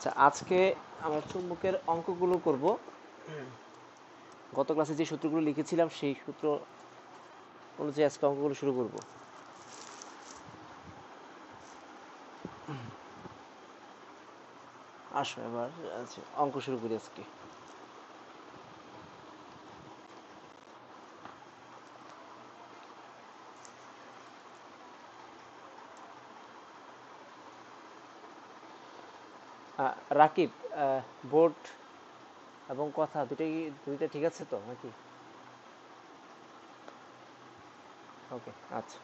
আচ্ছা, আজকে আমরা চুম্বকের অঙ্কগুলো করব। গত ক্লাসে যে সূত্রগুলো লিখেছিলাম সেই সূত্র অনুযায়ী আজকে অঙ্কগুলো শুরু করব। আসো এবার আচ্ছা, অঙ্ক শুরু করি আজকে। রাকিব, বোর্ড এবং কথা দুইটা ঠিক আছে তো নাকি? ওকে, আচ্ছা।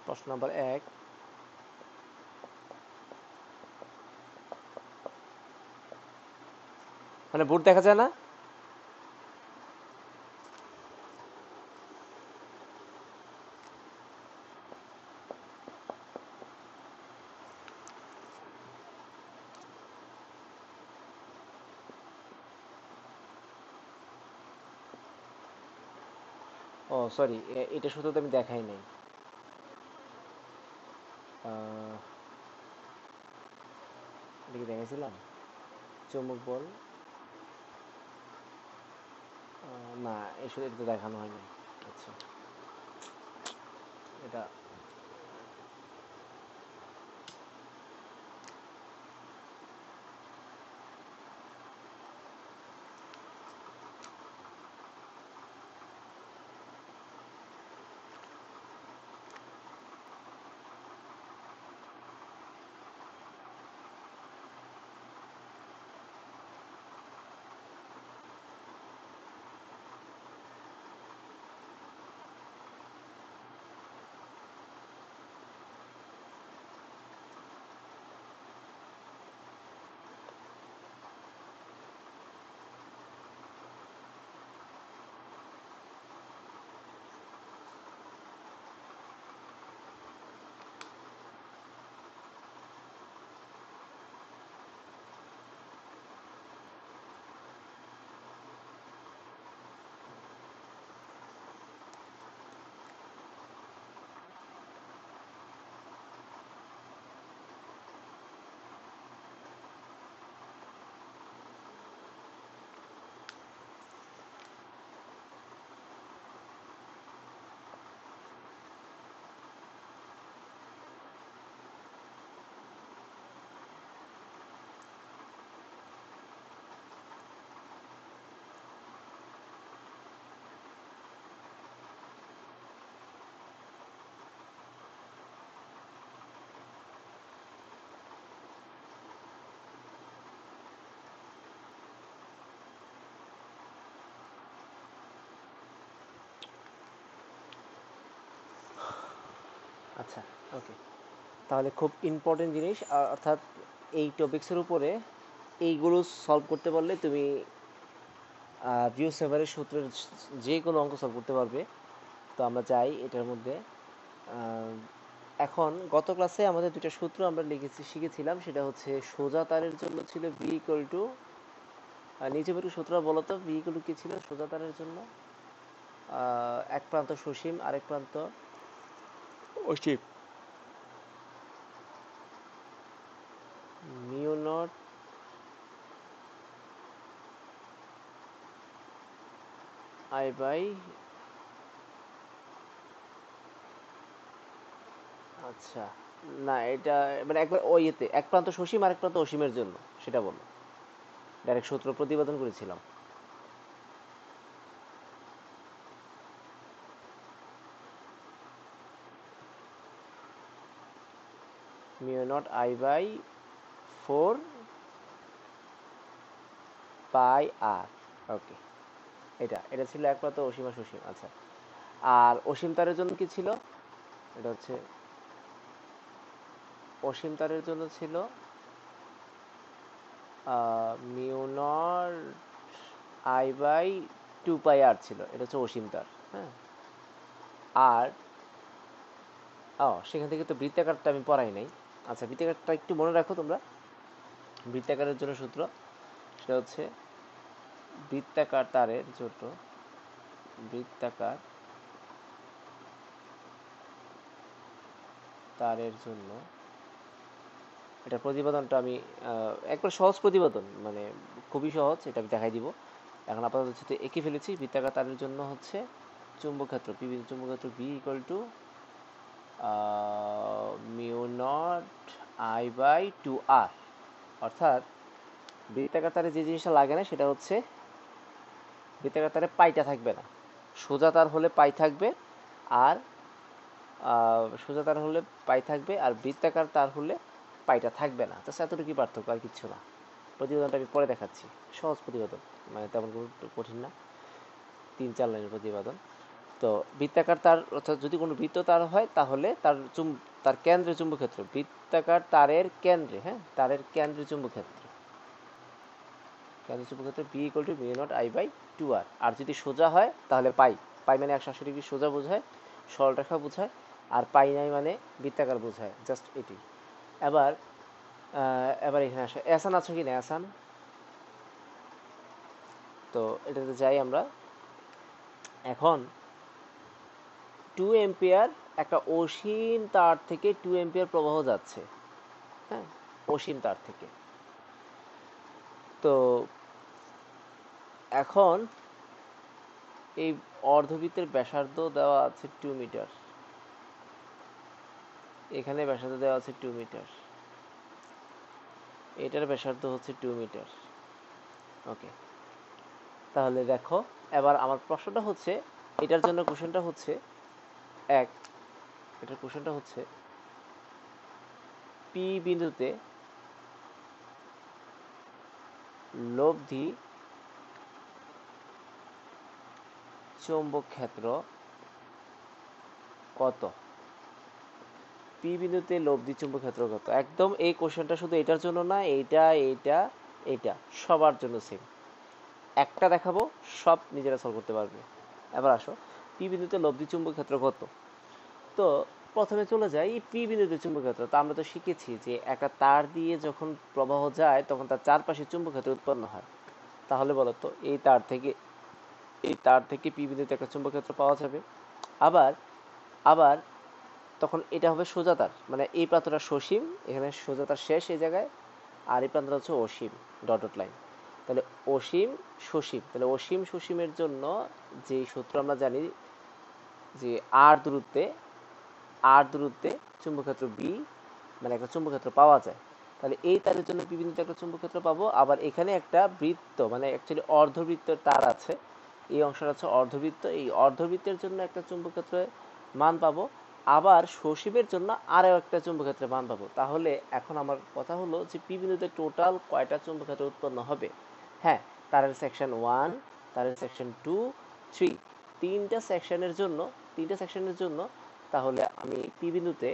প্রশ্ন নাম্বার 1, মানে বোর্ড দেখা যায় না? ও সরি, এটা শুধু তো আমি দেখাই নাই। আহ, এটা কি দেখাইছিলাম? চুম্বক বল, না, এই শুধু এটা তো দেখানো হয়নি। আচ্ছা, এটা আচ্ছা, ওকে। তাহলে খুব ইম্পর্টেন্ট জিনিস, অর্থাৎ এই টপিক্সের উপরে এইগুলো সলভ করতে পারলে তুমি ভিউ সেভারের সূত্রের যে কোনো অঙ্ক সলভ করতে পারবে। তো আমরা যাই এটার মধ্যে। এখন গত ক্লাসে আমাদের দুটো সূত্র আমরা শিখেছিলাম, সেটা হচ্ছে সোজা তারের জন্য ছিল v ইকুয়াল টু, নিচে একটু সূত্র বলো তো, v ইকুয়াল টু কি ছিল সোজা তারের জন্য? এক প্রান্ত সসীম, আরেক প্রান্ত অসীম। মিউ নট আই বাই, আচ্ছা না এটা মানে একবার ওই ইয়েতে এক প্রান্ত সসীম আরেক প্রান্ত অসীমের জন্য সেটা বলো, ডাইরেক্ট সূত্র প্রতিপাদন করেছিলাম। মিউ নট আই বাই 4 পাই আর। ওকে, এটা এটা ছিল এক প্রান্ত অসীম আর সসীম। আচ্ছা, আর অসীম তারের জন্য কি ছিল? এটা হচ্ছে অসীম তারের জন্য ছিল মিউ নট আই বাই 2 পাই আর ছিল, এটা হচ্ছে অসীম তার। হ্যাঁ, আর সেখান থেকে তো বৃত্তাকারটা আমি পড়াই নাই। আচ্ছা, বৃত্তাকারটা একটু মনে রাখো তোমরা। বৃত্তাকারের জন্য সূত্র সেটা হচ্ছে বৃত্তাকার তারের জন্য, বৃত্তাকার তারের জন্য এটা প্রতিপাদনটা আমি একবার সহজ প্রতিপাদন, মানে খুবই সহজ, এটা আমি দেখাই দিব। এখন আপাতত হচ্ছে এঁকে ফেলেছি। বৃত্তাকার তারের জন্য হচ্ছে চুম্বক ক্ষেত্র পি, চুম্বক ক্ষেত্র B equal to mu naught I by 2r। অর্থাৎ বৃত্তাকার তারে যে জিনিসটা লাগে না সেটা হচ্ছে বৃত্তাকার তারে পাইটা থাকবে না। সোজা তার হলে পাই থাকবে, আর সোজা তার হলে পাই থাকবে, আর বৃত্তাকার তার হলে পাইটা থাকবে না। তো এতটুকু পার্থক্য, আর কিচ্ছু না। প্রতিবেদনটা আমি পরে দেখাচ্ছি, সহজ প্রতিবেদন, মানে তেমন কোনো কঠিন না, 3-4 লাইনের প্রতিবেদন। তো বৃত্তাকার তার, অর্থাৎ যদি কোনো বৃত্ত তার হয় তাহলে তার কেন্দ্রে চুম্বক ক্ষেত্র, বৃত্তাকার তারের কেন্দ্রে, হ্যাঁ তারের কেন্দ্রে চুম্বক ক্ষেত্র, কেন্দ্রে চুম্বক ক্ষেত্র B equal to mu naught I by 2r। আর যদি সোজা হয় তাহলে পাই, পাই মানে 180 ডিগ্রি সোজা বোঝায়, সরলরেখা বোঝায়, আর পাই নাই মানে বৃত্তাকার বোঝায়, জাস্ট এটি। এবার এবার এখানে আসে এসান আছে কি না, এসান। তো এটাতে যাই আমরা। এখন 2 এম্পিয়ার একটা অসীম তার থেকে 2 এম্পিয়ার প্রবাহ যাচ্ছে, হ্যাঁ অসীম তার থেকে। তো এখন এই অর্ধবৃত্তের ব্যাসার্ধ দেওয়া আছে 2 মিটার, এখানে ব্যাসার্ধ দেওয়া আছে 2 মিটার, এটার ব্যাসার্ধ হচ্ছে 2 মিটার। ওকে, তাহলে দেখো এবার আমার প্রশ্নটা হচ্ছে, এটার জন্য কোশ্চেনটা হচ্ছে এক, এটার কোশ্চেনটা হচ্ছে পি বিন্দুতে লব্ধি চৌম্বক ক্ষেত্র কত? পি বিন্দুতে লব্ধি চুম্বক ক্ষেত্র কত? একদম এই কোশ্চেনটা শুধু এটার জন্য না, এইটা এইটা এইটা সবার জন্য সেম। একটা দেখাবো, সব নিজেরা সলভ করতে পারবে। এবার আসো, পি বিন্দুতে লব্ধি চুম্বক ক্ষেত্র কত? তো প্রথমে চলে যাই পি বিন্দুতে চুম্বক ক্ষেত্র। তো আমরা তো শিখেছি যে একটা তার দিয়ে যখন প্রবাহ যায় তখন তার চারপাশে চুম্বক ক্ষেত্র উৎপন্ন হয়। তাহলে বলতো এই তার থেকে পি বিন্দুতে একটা চুম্বক ক্ষেত্র পাওয়া যাবে। আবার আবার তখন এটা হবে সোজা তার, মানে এই প্রান্তটা সসীম, এখানে সোজা তার শেষ এই জায়গায়, আর এই প্রান্তটা হচ্ছে অসীম, ডট ডট লাইন। তাহলে অসীম সসীম, তাহলে অসীম সসীমের জন্য যে সূত্র আমরা জানি যে আর দূরত্বে চুম্বকক্ষেত্র বি, মানে একটা চুম্বকক্ষেত্র পাওয়া যায়। তাহলে এই তারের জন্য পি বিন্দুতে একটা চুম্বকক্ষেত্র পাবো। আবার এখানে একটা বৃত্ত, মানে অ্যাকচুয়ালি অর্ধবৃত্তের তার আছে, এই অংশটা হচ্ছে অর্ধবৃত্ত, এই অর্ধবৃত্তের জন্য একটা চুম্বকক্ষেত্রের মান পাবো। আবার সসীমের জন্য আরও একটা চুম্বকক্ষেত্রের মান পাবো। তাহলে এখন আমার কথা হলো যে পি বিন্দুতে টোটাল কয়টা চুম্বকক্ষেত্র উৎপন্ন হবে? হ্যাঁ, তারের সেকশন 1, তারের সেকশন 2, 3, তিনটা সেকশনের জন্য তাহলে আমি পি বিন্দুতে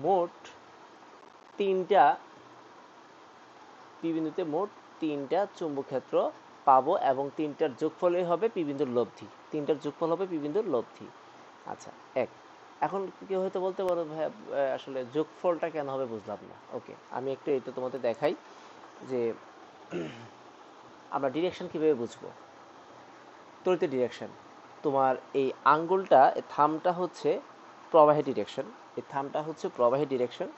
মোট তিনটা চুম্বক ক্ষেত্র পাবো এবং তিনটার যোগফলই হবে পি বিন্দুর লব্ধি। তিনটার যোগফল হবে পি বিন্দুর লব্ধি। আচ্ছা, এক। এখন কেউ হয়তো বলতে পারো ভাই আসলে যোগফলটা কেন হবে বুঝলাম না। ওকে, আমি একটু এটা তোমাদের দেখাই যে আমরা ডিরেকশন কিভাবে বুঝবো। তড়িৎ ডিরেকশন, তোমার এই আঙ্গুলটা, থামটা হচ্ছে প্রবাহের ডিরেকশন। এই থামটা হচ্ছে প্রবাহের ডিরেকশন,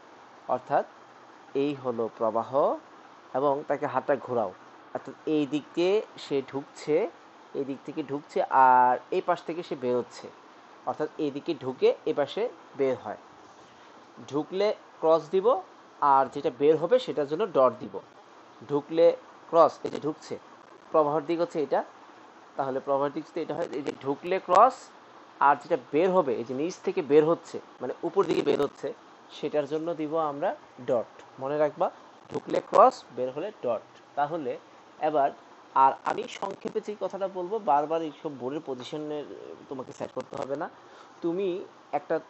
অর্থাৎ এই হলো প্রবাহ এবং তাকে হাতটা ঘোরাও, অর্থাৎ এই দিকে সে ঢুকছে, এই দিক থেকে ঢুকছে আর এই পাশ থেকে সে বেরোচ্ছে, অর্থাৎ এই দিকে ঢুকে এ পাশে বের হয়। ঢুকলে ক্রস দিব আর যেটা বের হবে সেটার জন্য ডট দিব। ঢুকলে ক্রস, এই যে ঢুকছে, প্রবাহের দিক হচ্ছে এটা, তাহলে প্রবাহের দিক এটা হয় এই যে ঢুকলে ক্রস, আর যেটা বের হবে এই যে নিচ থেকে বের হচ্ছে মানে উপর দিকে বের হচ্ছে সেটার জন্য দিব আমরা ডট। মনে রাখবা, ঢুকলে ক্রস, বের হলে ডট। তাহলে এবার আর আমি সংক্ষেপে যে কথাটা বলবো, বারবার এইসব বোর্ডের পজিশনের তোমাকে সেট করতে হবে না।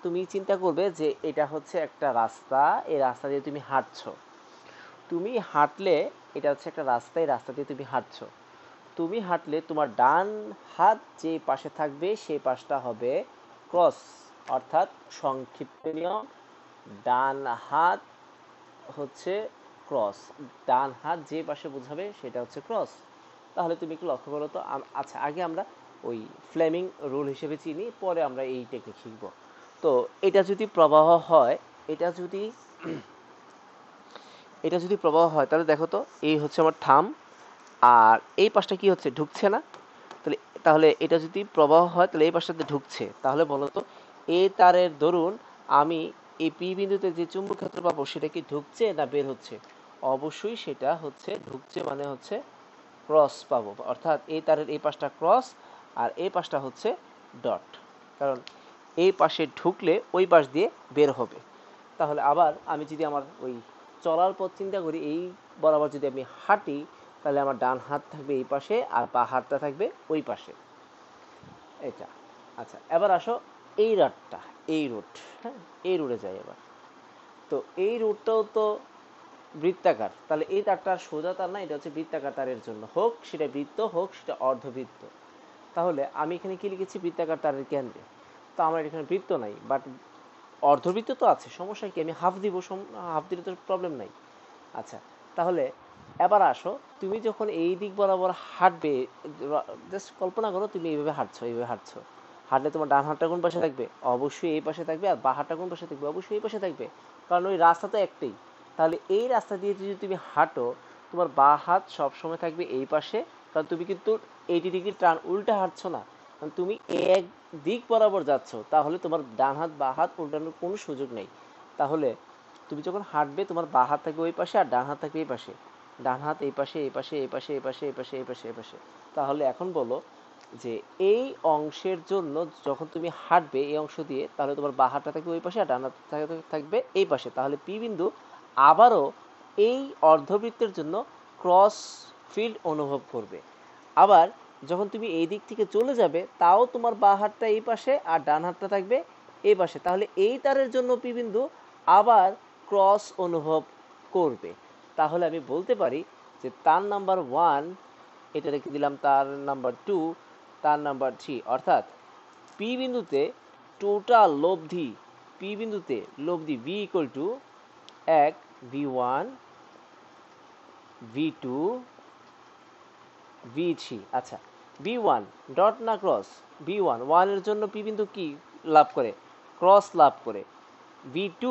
তুমি চিন্তা করবে যে এটা হচ্ছে একটা রাস্তা, এই রাস্তা দিয়ে তুমি হাঁটছো। তুমি হাঁটলে এটা হচ্ছে একটা রাস্তা, এই রাস্তা দিয়ে তুমি হাঁটছো। তুমি হাঁটলে তোমার ডান হাত যে পাশে থাকবে সেই পাশটা হবে ক্রস, অর্থাৎ সংক্ষিপ্ত নিয়ম ডান হাত হচ্ছে ক্রস। ডান হাত যে পাশে বোঝাবে সেটা হচ্ছে ক্রস। তাহলে তুমি একটু লক্ষ্য করো তো। আচ্ছা, আগে আমরা ওই ফ্লেমিং রুল হিসেবে চিনি, পরে আমরা এই টেকনিক শিখব। তো এটা যদি প্রবাহ হয়, এটা যদি প্রবাহ হয় তাহলে দেখো তো, এই হচ্ছে আমার থাম আর এই পাশটা কি হচ্ছে, ঢুকছে না? তাহলে এটা যদি প্রবাহ হয় তাহলে এই পাশটাতে ঢুকছে। তাহলে বলো তো, এই তারের দরুন আমি এই পি বিন্দুতে যে চুম্বক ক্ষেত্র পাবো সেটা কি ঢুকছে না বের হচ্ছে? অবশ্যই সেটা হচ্ছে ঢুকছে, মানে হচ্ছে ক্রস পাবো, অর্থাৎ এই তারের এই পাশটা ক্রস আর এই পাশটা হচ্ছে ডট, কারণ এই পাশে ঢুকলে ওই পাশ দিয়ে বের হবে। তাহলে আবার আমি যদি আমার ওই চলার পথ চিন্তা করি, এই বরাবর যদি আমি হাঁটি তাহলে আমার ডান হাত থাকবে এই পাশে আর বা হাতটা থাকবে ওই পাশে, এটা। আচ্ছা, এবার আসো এই রুটটা, এই রুট, হ্যাঁ, এই রুটে যাই এবার। তো এই রুটটাও তো বৃত্তাকার, তাহলে এই তারটা সোজা তার না, এটা হচ্ছে বৃত্তাকার তারের জন্য, হোক সেটা বৃত্ত হোক সেটা অর্ধবৃত্ত। তাহলে আমি এখানে কি লিখেছি, বৃত্তাকার তারের কেন্দ্রে। তো আমার এখানে বৃত্ত নাই, বাট অর্ধবৃত্ত তো আছে, সমস্যা কি, আমি হাফ দিব, হাফ দিলে তো প্রবলেম নাই। আচ্ছা, তাহলে এবার আসো, তুমি যখন এই দিক বরাবর হাঁটবে, জাস্ট কল্পনা করো তুমি এইভাবে হাঁটছো, হাঁটলে তোমার ডান হাতটা কোন পাশে থাকবে? অবশ্যই এই পাশে থাকবে। আর বাঁ হাতটা কোন পাশে থাকবে? অবশ্যই এই পাশে থাকবে, কারণ ওই রাস্তা তো একটাই। তাহলে এই রাস্তা দিয়ে যদি তুমি হাঁটো, তোমার বাঁ হাত সবসময় থাকবে এই পাশে, কারণ তুমি কিন্তু 80 ডিগ্রি টার্ন উল্টা হাঁটছো না, কারণ তুমি এক দিক বরাবর যাচ্ছ। তাহলে তোমার ডান হাত বাঁ হাত উল্টানোর কোনো সুযোগ নেই। তাহলে তুমি যখন হাঁটবে তোমার বাঁ হাত থাকবে ওই পাশে আর ডান হাত থাকবে এই পাশে, ডান হাত এই পাশে, এই পাশে, এই পাশে, এই পাশে, এই পাশে, এই পাশে, এই পাশে। তাহলে এখন বলো যে এই অংশের জন্য যখন তুমি হাঁটবে এই অংশ দিয়ে, তাহলে তোমার বাঁ হাতটা থাকবে ওই পাশে আর ডান হাত থাকবে এই পাশে। তাহলে পি বিন্দু আবারও এই অর্ধবৃত্তের জন্য ক্রস ফিল্ড অনুভব করবে। আবার যখন তুমি এই দিক থেকে চলে যাবে, তাও তোমার বাঁ হাতটা এই পাশে আর ডান হাতটা থাকবে এই পাশে। তাহলে এই তারের জন্য পি বিন্দু আবার ক্রস অনুভব করবে। তাহলে আমি বলতে পারি যে তার নাম্বার 1, এটা রেখে দিলাম, তার নাম্বার 2, তার নাম্বার 3, অর্থাৎ পি বিন্দুতে টোটাল লব্ধি, পি বিন্দুতে লব্ধি V equal to 1 v1 v2 v3। আচ্ছা, v1 ডট না ক্রস? v1 1 এর জন্য পি বিন্দু কি লাভ করে? ক্রস লাভ করে। v2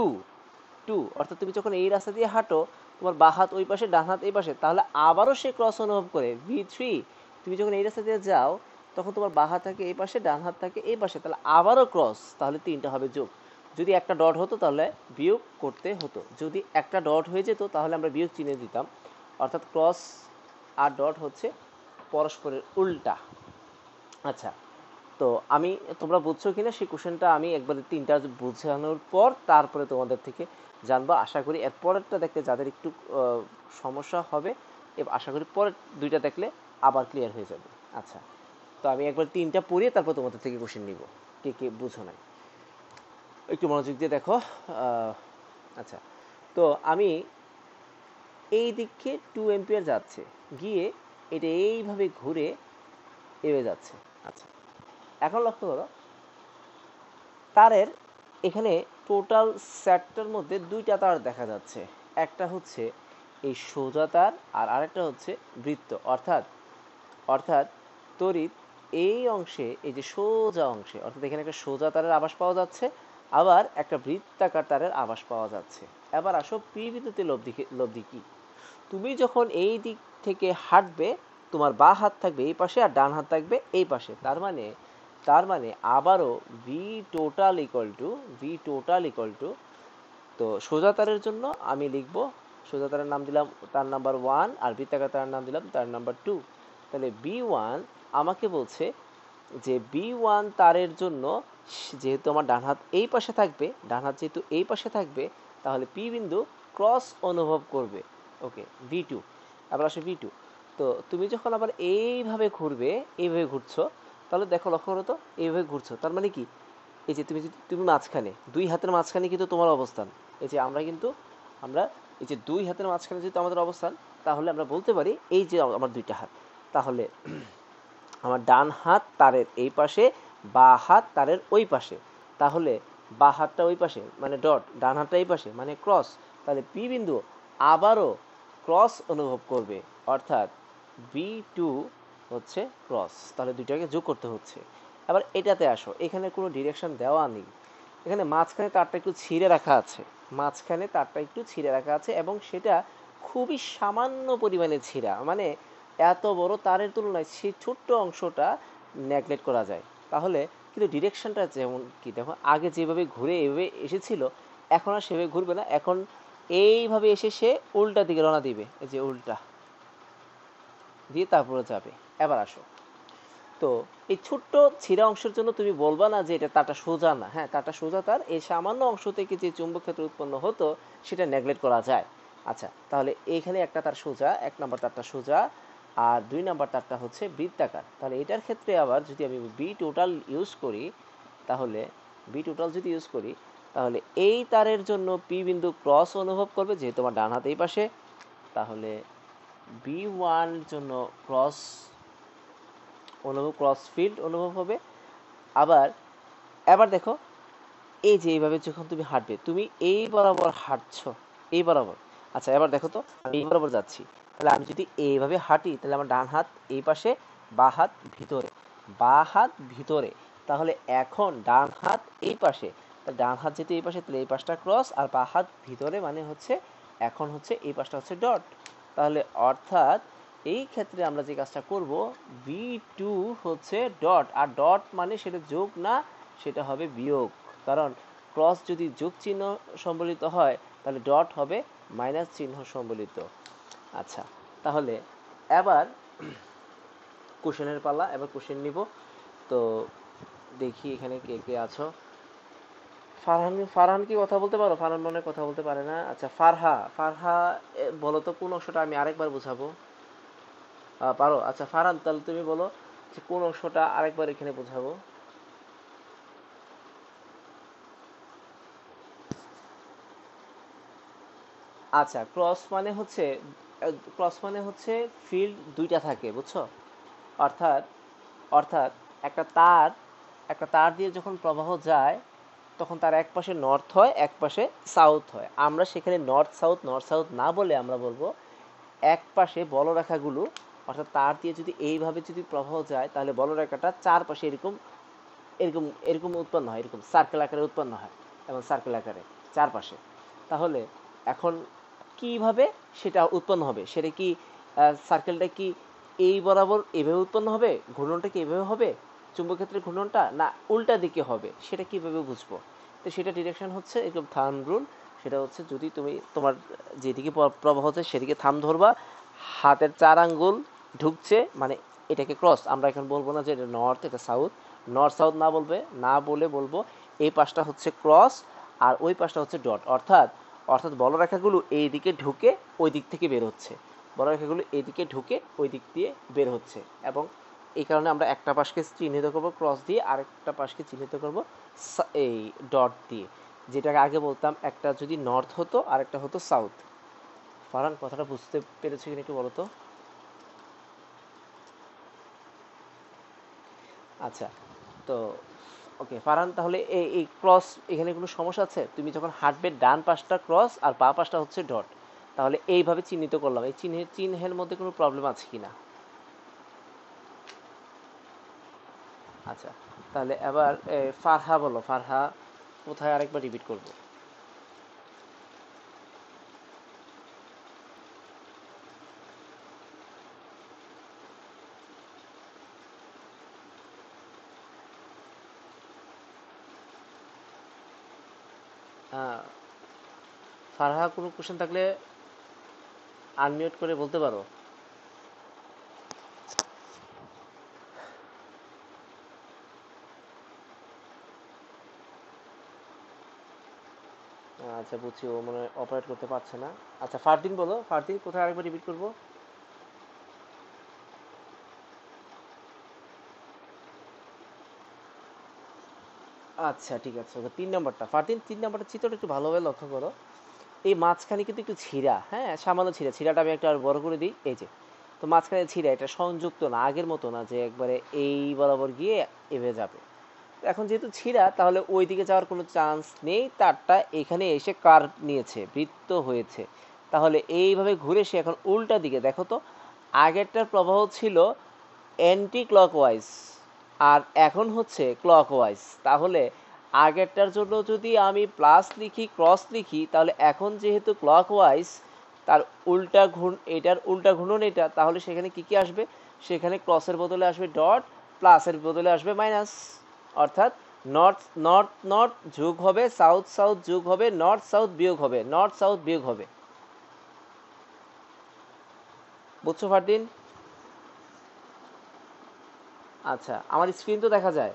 2, অর্থাৎ তুমি যখন এই রাস্তা দিয়ে হাঁটো তোমার বাঁ হাত ওই পাশে ডান হাত এই পাশে, তাহলে আবারও সে ক্রস অনুভব করে। v3 তুমি যখন এই রাস্তা দিয়ে যাও তখন তোমার বাঁ হাত থাকে এই পাশে, ডান হাত থাকে এই পাশে, তাহলে আবারও ক্রস। তাহলে তিনটা হবে যোগ। যদি একটা ডট হতো তাহলে বিয়োগ করতে হতো, যদি একটা ডট হয়ে যেত তাহলে আমরা বিয়োগ চিহ্ন দিতাম। অর্থাৎ ক্রস আর ডট হচ্ছে পরস্পরের উল্টা। আচ্ছা, তো তোমরা বুঝছো কিনা সেই কোশ্চেনটা আমি একবারে তিনটা বোঝানোর পর তারপরে তোমাদের থেকে জানবো। আশা করি এর পরেরটা দেখতে যাদের একটু সমস্যা হবে, আশা করি পরের দুইটা দেখলে আবার ক্লিয়ার হয়ে যাবে। আচ্ছা, তো আমি একবার তিনটা পড়িয়ে তারপর তোমাদের থেকে কোশ্চেন নিব, কে কে বুঝো নাই। একটু মনোযোগ দিয়ে দেখো। আচ্ছা, তো আমি এই দিকে 2 এম্পিয়ার যাচ্ছে, গিয়ে এটা এইভাবে ঘুরে এভাবে যাচ্ছে। আচ্ছা, এখন লক্ষ্য করো তারের এখানে টোটাল সেটটার মধ্যে দুইটা তার দেখা যাচ্ছে। একটা হচ্ছে এই সোজা তার আর আরেকটা হচ্ছে বৃত্ত, অর্থাৎ অর্থাৎ তড়িৎ এই অংশে, এই যে সোজা অংশে, অর্থাৎ এখানে একটা সোজা তারের আভাস পাওয়া যাচ্ছে, আবার একটা বৃত্তাকার তারের আভাস পাওয়া যাচ্ছে। এবার আসো পি বিদ্যুতের লব্ধি কি। তুমি যখন এই দিক থেকে হাঁটবে, তোমার বাঁ হাত থাকবে এই পাশে আর ডান হাত থাকবে এই পাশে। তার মানে আবারও ভি টোটাল ইকুয়াল টু তো সোজা তারের জন্য আমি লিখব, সোজা তারের নাম দিলাম তার নাম্বার 1 আর বৃত্তাকার তারের নাম দিলাম তার নাম্বার 2। তাহলে বি1 আমাকে বলছে যে বি1 তারের জন্য যেহেতু আমার ডান হাত এই পাশে থাকবে, ডান হাত যেহেতু এই পাশে থাকবে, তাহলে পি বিন্দু ক্রস অনুভব করবে। ওকে, ভি2। আবার আসে ভি2। তো তুমি যখন আবার এইভাবে ঘুরবে, এইভাবে ঘুরছো, তাহলে দেখো লক্ষ্য করো তো, এইভাবে ঘুরছো, তার মানে কি, এই যে তুমি মাঝখানে, দুই হাতের মাঝখানে কিন্তু তোমার অবস্থান। এই যে আমরা এই যে দুই হাতের মাঝখানে যেহেতু আমাদের অবস্থান, তাহলে আমরা বলতে পারি এই যে আমার দুইটা হাত, তাহলে আমার ডান হাত তারের এই পাশে, বা হাত তারের ওই পাশে। তাহলে বা হাতটা ওই পাশে মানে ডট, ডান হাতটা এই পাশে মানে ক্রস। তাহলে পি বিন্দু আবারও ক্রস অনুভব করবে, অর্থাৎ বি2 হচ্ছে ক্রস। তাহলে দুইটাকে যোগ করতে হচ্ছে। এবার এটাতে আসো, এখানে কোনো ডিরেকশন দেওয়া নেই, এখানে মাঝখানে তারটা একটু ছিঁড়ে রাখা আছে, মাঝখানে তারটা একটু ছিঁড়ে রাখা আছে, এবং সেটা খুবই সামান্য পরিমাণে ছিঁড়া, মানে এত বড় তারের তুলনায় সেই ছোট্ট অংশটা নেগলেক্ট করা যায়। তাহলে কিন্তু ডিরেকশনটা যেমন কি দেখো, আগে যেভাবে ঘুরে এভাবে এসেছিল, এখন আর সেভাবে ঘুরবে না, এখন এইভাবে এসে সে উল্টা দিকে রওনা দিবে, এই যে উল্টা দিয়ে তারপরে যাবে। এবার আসো, তো এই ছোট্ট ছিঁড়া অংশের জন্য তুমি বলবা না যে এটা তারটা সোজা না। হ্যাঁ, তারটা সোজা, তার এই সামান্য অংশ থেকে যে চুম্বক ক্ষেত্র উৎপন্ন হতো সেটা নেগলেক্ট করা যায়। আচ্ছা, তাহলে এইখানে একটা তার সোজা, 1 নম্বর তারটা সোজা, আর 2 নম্বর তারটা হচ্ছে বৃত্তাকার। তাহলে এটার ক্ষেত্রে আবার যদি আমি বি টোটাল ইউজ করি, তাহলে তাহলে এই তারের জন্য পি বিন্দু ক্রস অনুভব করবে, যেহেতু আমার ডান হাত এই পাশে। তাহলে বি1 জন্য ক্রস ফিল্ড অনুভব হবে। আবার এবার দেখো, এই যে এইভাবে যখন তুমি হাঁটবে, তুমি এই বরাবর হাঁটছো, এই বরাবর। আচ্ছা, এবার দেখো তো, আমি এই বরাবর যাচ্ছি, তাহলে আমি যদি এইভাবে হাঁটি, তাহলে আমার ডান হাত এই পাশে, বা হাত ভিতরে। তাহলে এখন ডান হাত এই পাশে, ডান হাত যেহেতু এই পাশে, তাহলে এই পাশটা ক্রস, আর বা হাত ভিতরে মানে হচ্ছে এখন হচ্ছে এই পাশটা হচ্ছে ডট। তাহলে অর্থাৎ এই ক্ষেত্রে আমরা যে কাজটা করব, বি2 হচ্ছে ডট, আর ডট মানে সেটা যোগ না, সেটা হবে বিয়োগ। কারণ ক্রস যদি যোগ চিহ্ন সম্বলিত হয়, তাহলে ডট হবে মাইনাস চিহ্ন সম্বলিত। আচ্ছা, তাহলে এবার কোশ্চেনের পালা, এবার কোশ্চেন নিব। তো দেখি এখানে কে কে আছো। ফারহান কি কথা বলতে পারো? ফারহান মনে হয় কথা বলতে পারে না। আচ্ছা, ফারহা বলো তো কোন অংশটা, আমি আরেকবার বুঝাবো। পারো? আচ্ছা ফারহান, তাহলে তুমি বলো যে কোন অংশটা আরেকবার এখানে বোঝাবো। আচ্ছা, ক্রস মানে হচ্ছে ফিল্ড দুইটা থাকে, বুঝছো? অর্থাৎ অর্থাৎ একটা তার একটা তার দিয়ে যখন প্রবাহ যায়, তখন তার এক পাশে নর্থ হয়, এক পাশে সাউথ হয়। আমরা সেখানে নর্থ সাউথ না বলে আমরা বলবো এক পাশে বলরেখাগুলো, অর্থাৎ তার দিয়ে যদি এইভাবে যদি প্রবাহ যায়, তাহলে বলরেখাটা চারপাশে এরকম এরকম এরকম উৎপন্ন হয়, এরকম সার্কেল আকারে উৎপন্ন হয়, এবং সার্কেল আকারে চারপাশে। তাহলে এখন কিভাবে সেটা উৎপন্ন হবে, সেটা কি সার্কেলটা কি এই বরাবর এভাবে উৎপন্ন হবে, ঘূর্ণনটা কি এভাবে হবে, চুম্বক ক্ষেত্রের ঘূর্ণনটা, না উল্টা দিকে হবে, সেটা কিভাবে বুঝবো? তো সেটা ডিরেকশন হচ্ছে এরকম থাম্ব রুল। সেটা হচ্ছে, যদি তুমি তোমার যেদিকে প্রবাহ হচ্ছে সেদিকে থাম ধরবা, হাতের 4 আঙ্গুল ঢুকছে মানে এটাকে ক্রস। আমরা এখন বলবো না যে এটা নর্থ, এটা সাউথ। নর্থ সাউথ না বলে বলবো এই পাশটা হচ্ছে ক্রস আর ওই পাশটা হচ্ছে ডট। অর্থাৎ বলরেখাগুলো এই দিকে ঢুকে ওই দিক থেকে বের হচ্ছে, বলরেখাগুলো এইদিকে ঢুকে ওই দিক দিয়ে বের হচ্ছে, এবং এই কারণে আমরা একটা পাশকে চিহ্নিত করব ক্রস দিয়ে, আরেকটা পাশকে চিহ্নিত করব এই ডট দিয়ে। যেটাকে আগে বলতাম একটা যদি নর্থ হতো আর একটা হতো সাউথ। ফারহান কথাটা বুঝতে পেরেছো কিনা একটু বলো তো। আচ্ছা, তো ওকে ফারহান, তাহলে এই এই ক্রস এখানে কোনো সমস্যা আছে? তুমি যখন হাঁটবে ডান পাশটা ক্রস আর বাঁ পাশটা হচ্ছে ডট, তাহলে এইভাবে চিহ্নিত করলাম, এই চিহ্নের মধ্যে কোনো প্রবলেম আছে কিনা? আচ্ছা, তাহলে এবার ফারহা বলো, ফারহা কোথায় আরেকবার রিপিট করবো? আহ, ফারহা কোনো কোশ্চেন থাকলে আনমিউট করে বলতে পারো। আচ্ছা বুঝছি, ও মনে হয় অপারেট করতে পারছে না। আচ্ছা ফারদিন বলো, ফারদিন কোথায় আরেকবার রিপিট করবো? আচ্ছা ঠিক আছে, ওকে 3 নম্বরটা, ফারদিন 3 নম্বরটা চিত্রটা একটু ভালোভাবে লক্ষ্য করো। এই মাঝখানে কিন্তু একটু ছিঁড়া, হ্যাঁ সামান্য ছিঁড়া, ছিঁড়াটা আমি একটু আর বড় করে দিই, এই যে। তো মাঝখানে ছিঁড়া, এটা সংযুক্ত না, আগের মতো না যে একবারে এই বরাবর গিয়ে এভাবে যাবে। এখন যেহেতু ছিঁড়া, তাহলে ওই দিকে যাওয়ার কোনো চান্স নেই, তারটা এখানে এসে কার্ভ নিয়েছে, বৃত্ত হয়েছে। তাহলে এইভাবে ঘুরে সে এখন উল্টা দিকে, দেখো তো, আগেরটার প্রবাহ ছিল অ্যান্টি ক্লকওয়াইজ আর এখন হচ্ছে ক্লকওয়াইজ। তাহলে আগেরটার জন্য যদি আমি প্লাস লিখি ক্রস লিখি, তাহলে এখন যেহেতু ক্লকওয়াইজ, তার উল্টা এটার উল্টা ঘূর্ণন এটা, তাহলে সেখানে কি কি আসবে? সেখানে ক্রসের বদলে আসবে ডট, প্লাসের বদলে আসবে মাইনাস। অর্থাৎ নর্থ নর্থ নর্থ যোগ হবে সাউথ সাউথ যোগ হবে নর্থ সাউথ বিয়োগ হবে নর্থ সাউথ বিয়োগ হবে। বুঝছো ফারদিন? আচ্ছা, আমার স্ক্রিন তো দেখা যায়।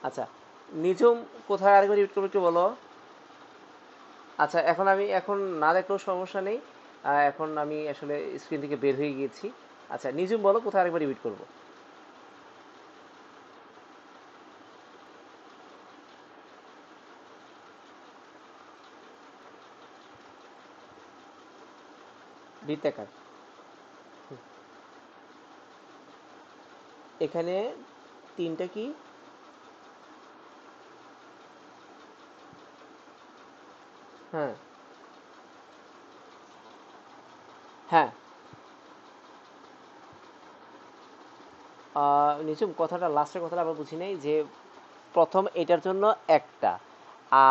আচ্ছা, নিজুম কোথায় আরেকবার রিপিট করবে একটু বলো। আচ্ছা, এখন না দেখলেও সমস্যা নেই। এখন আমি আসলে স্ক্রিন থেকে বের হয়ে গিয়েছি। আচ্ছা নিজুম বলো কোথায় আরেকবার রিপিট করবো। বৃত্তাকার। এখানে তিনটা কি? হ্যাঁ। হ্যাঁ। নিজুম কথাটা লাস্টের কথাটা আবার বুঝি নাই, যে প্রথম এটার জন্য একটা,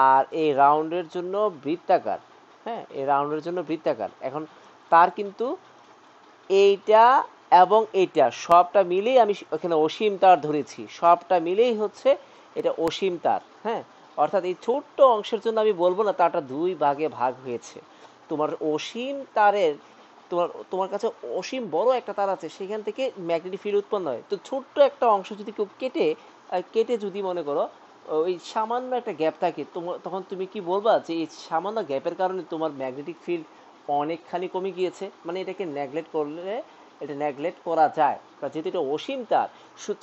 আর এই রাউন্ডের জন্য বৃত্তাকার। হ্যাঁ, এই রাউন্ডের জন্য বৃত্তাকার। এখন তার কিন্তু এইটা এবং এইটা সবটা মিলেই আমি ওখানে অসীম তার ধরেছি, সবটা মিলেই হচ্ছে এটা অসীম তার। হ্যাঁ, অর্থাৎ এই ছোট্ট অংশের জন্য আমি বলবো না তারটা দুই ভাগে ভাগ হয়েছে। তোমার অসীম তারের, তোমার তোমার কাছে অসীম বড় একটা তার আছে, সেখান থেকে ম্যাগনেটিক ফিল্ড উৎপন্ন হয়। তো ছোট্ট একটা অংশ যদি কেউ কেটে কেটে যদি মনে করো ওই সামান্য একটা গ্যাপ থাকে, তোমার তখন তুমি কি বলবা যে এই সামান্য গ্যাপের কারণে তোমার ম্যাগনেটিক ফিল্ড অনেকখানি কমে গিয়েছে? মানে এটাকে নেগলেক্ট করলে, এটা নেগলেক্ট করা যায়, কারণ যেহেতু এটা অসীম তার,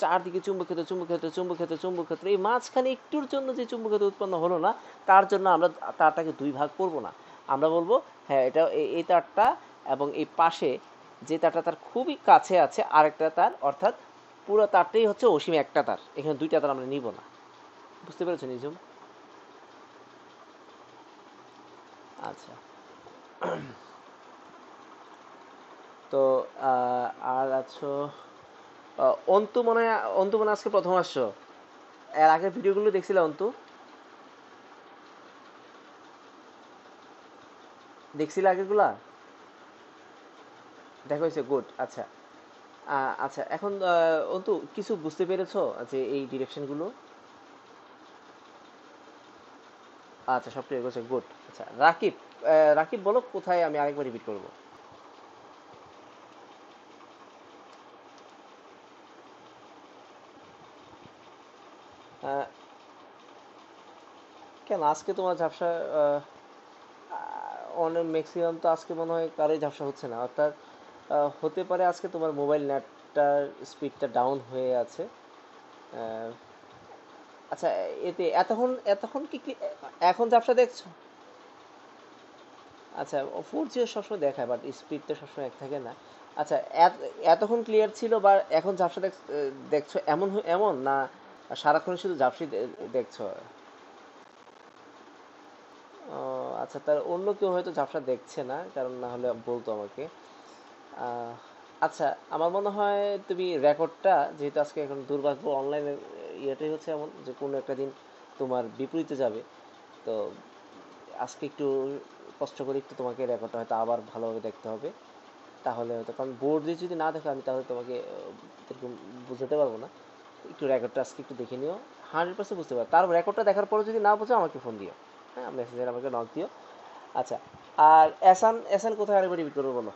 চারদিকে চুম্বক ক্ষেত্র চুম্বক ক্ষেত্র চুম্বক ক্ষেত্র চুম্বক ক্ষেত্র, এই মাঝখানে একটুর জন্য যে চুম্বক ক্ষেত্র উৎপন্ন হলো না, তার জন্য আমরা তারটাকে দুই ভাগ করব না। আমরা বলবো হ্যাঁ এটা এই তারটা এবং এই পাশে যে তারটা তার খুবই কাছে আছে আরেকটা তার, অর্থাৎ পুরো তারটাই হচ্ছে অসীম একটা তার, এখানে দুইটা তার আমরা নিব না। বুঝতে পেরেছো নিজুম? আচ্ছা, তো আর আছো অন্তু মনে হয়, অন্তু মনে হয় আজকে প্রথম আসছো। এর আগের ভিডিওগুলো দেখছিলে অন্তু? দেখছিলে আগেরগুলা? দেখা হয়েছে, গুড। আচ্ছা। আচ্ছা এখন অন্তু কিছু বুঝতে পেরেছো যে এই ডিরেকশনগুলো? আচ্ছা সব ক্লিয়ার করছে, গুড। আচ্ছা রাকিব, রাকিব বলো কোথায় আমি আরেকবার রিপিট করবো। কেন আজকে তোমার ঝাপসা? অনেক ম্যাক্সিমাম তো আজকে মনে হয় কারোই ঝাপসা হচ্ছে না, অর্থাৎ হতে পারে আজকে তোমার মোবাইল নেটটার স্পিডটা ডাউন হয়ে আছে। আহ, আচ্ছা, এতে এতক্ষণ এতক্ষণ এখন ঝাপসা দেখছো? আচ্ছা, 4G সবসময় দেখায়, বাট স্পিড তো সবসময় এক থাকে না। আচ্ছা, এতক্ষণ ক্লিয়ার ছিল বা এখন ঝাপসা দেখছো এমন এমন না সারাক্ষণ শুধু ঝাপসি দেখছো? ও, আচ্ছা, তার অন্য কেউ হয়তো ঝাপসা দেখছে না, কারণ না হলে বলতো আমাকে। আহ, আচ্ছা, আমার মনে হয় তুমি রেকর্ডটা, যেহেতু আজকে এখন দুর্ভাগ্য অনলাইনে ইয়েটাই হচ্ছে এমন যে কোনো একটা দিন তোমার বিপরীতে যাবে, তো আজকে একটু কষ্ট করে একটু তোমাকে রেকর্ডটা হয়তো আবার ভালোভাবে দেখতে হবে। তাহলে হয়তো, কারণ বোর্ড দিয়ে যদি না দেখো আমি তাহলে তোমাকে এরকম বুঝাতে পারবো না। একটু রেকর্ডটা আজকে একটু দেখে নিও, 100% বুঝতে পারো। তার রেকর্ডটা দেখার পরে যদি না বুঝো আমাকে ফোন দিও, হ্যাঁ, মেসেঞ্জারে আমাকে নক দিও। আচ্ছা, আর এসান এসান কোথায় আরেকবার রিপিট করবো বলো?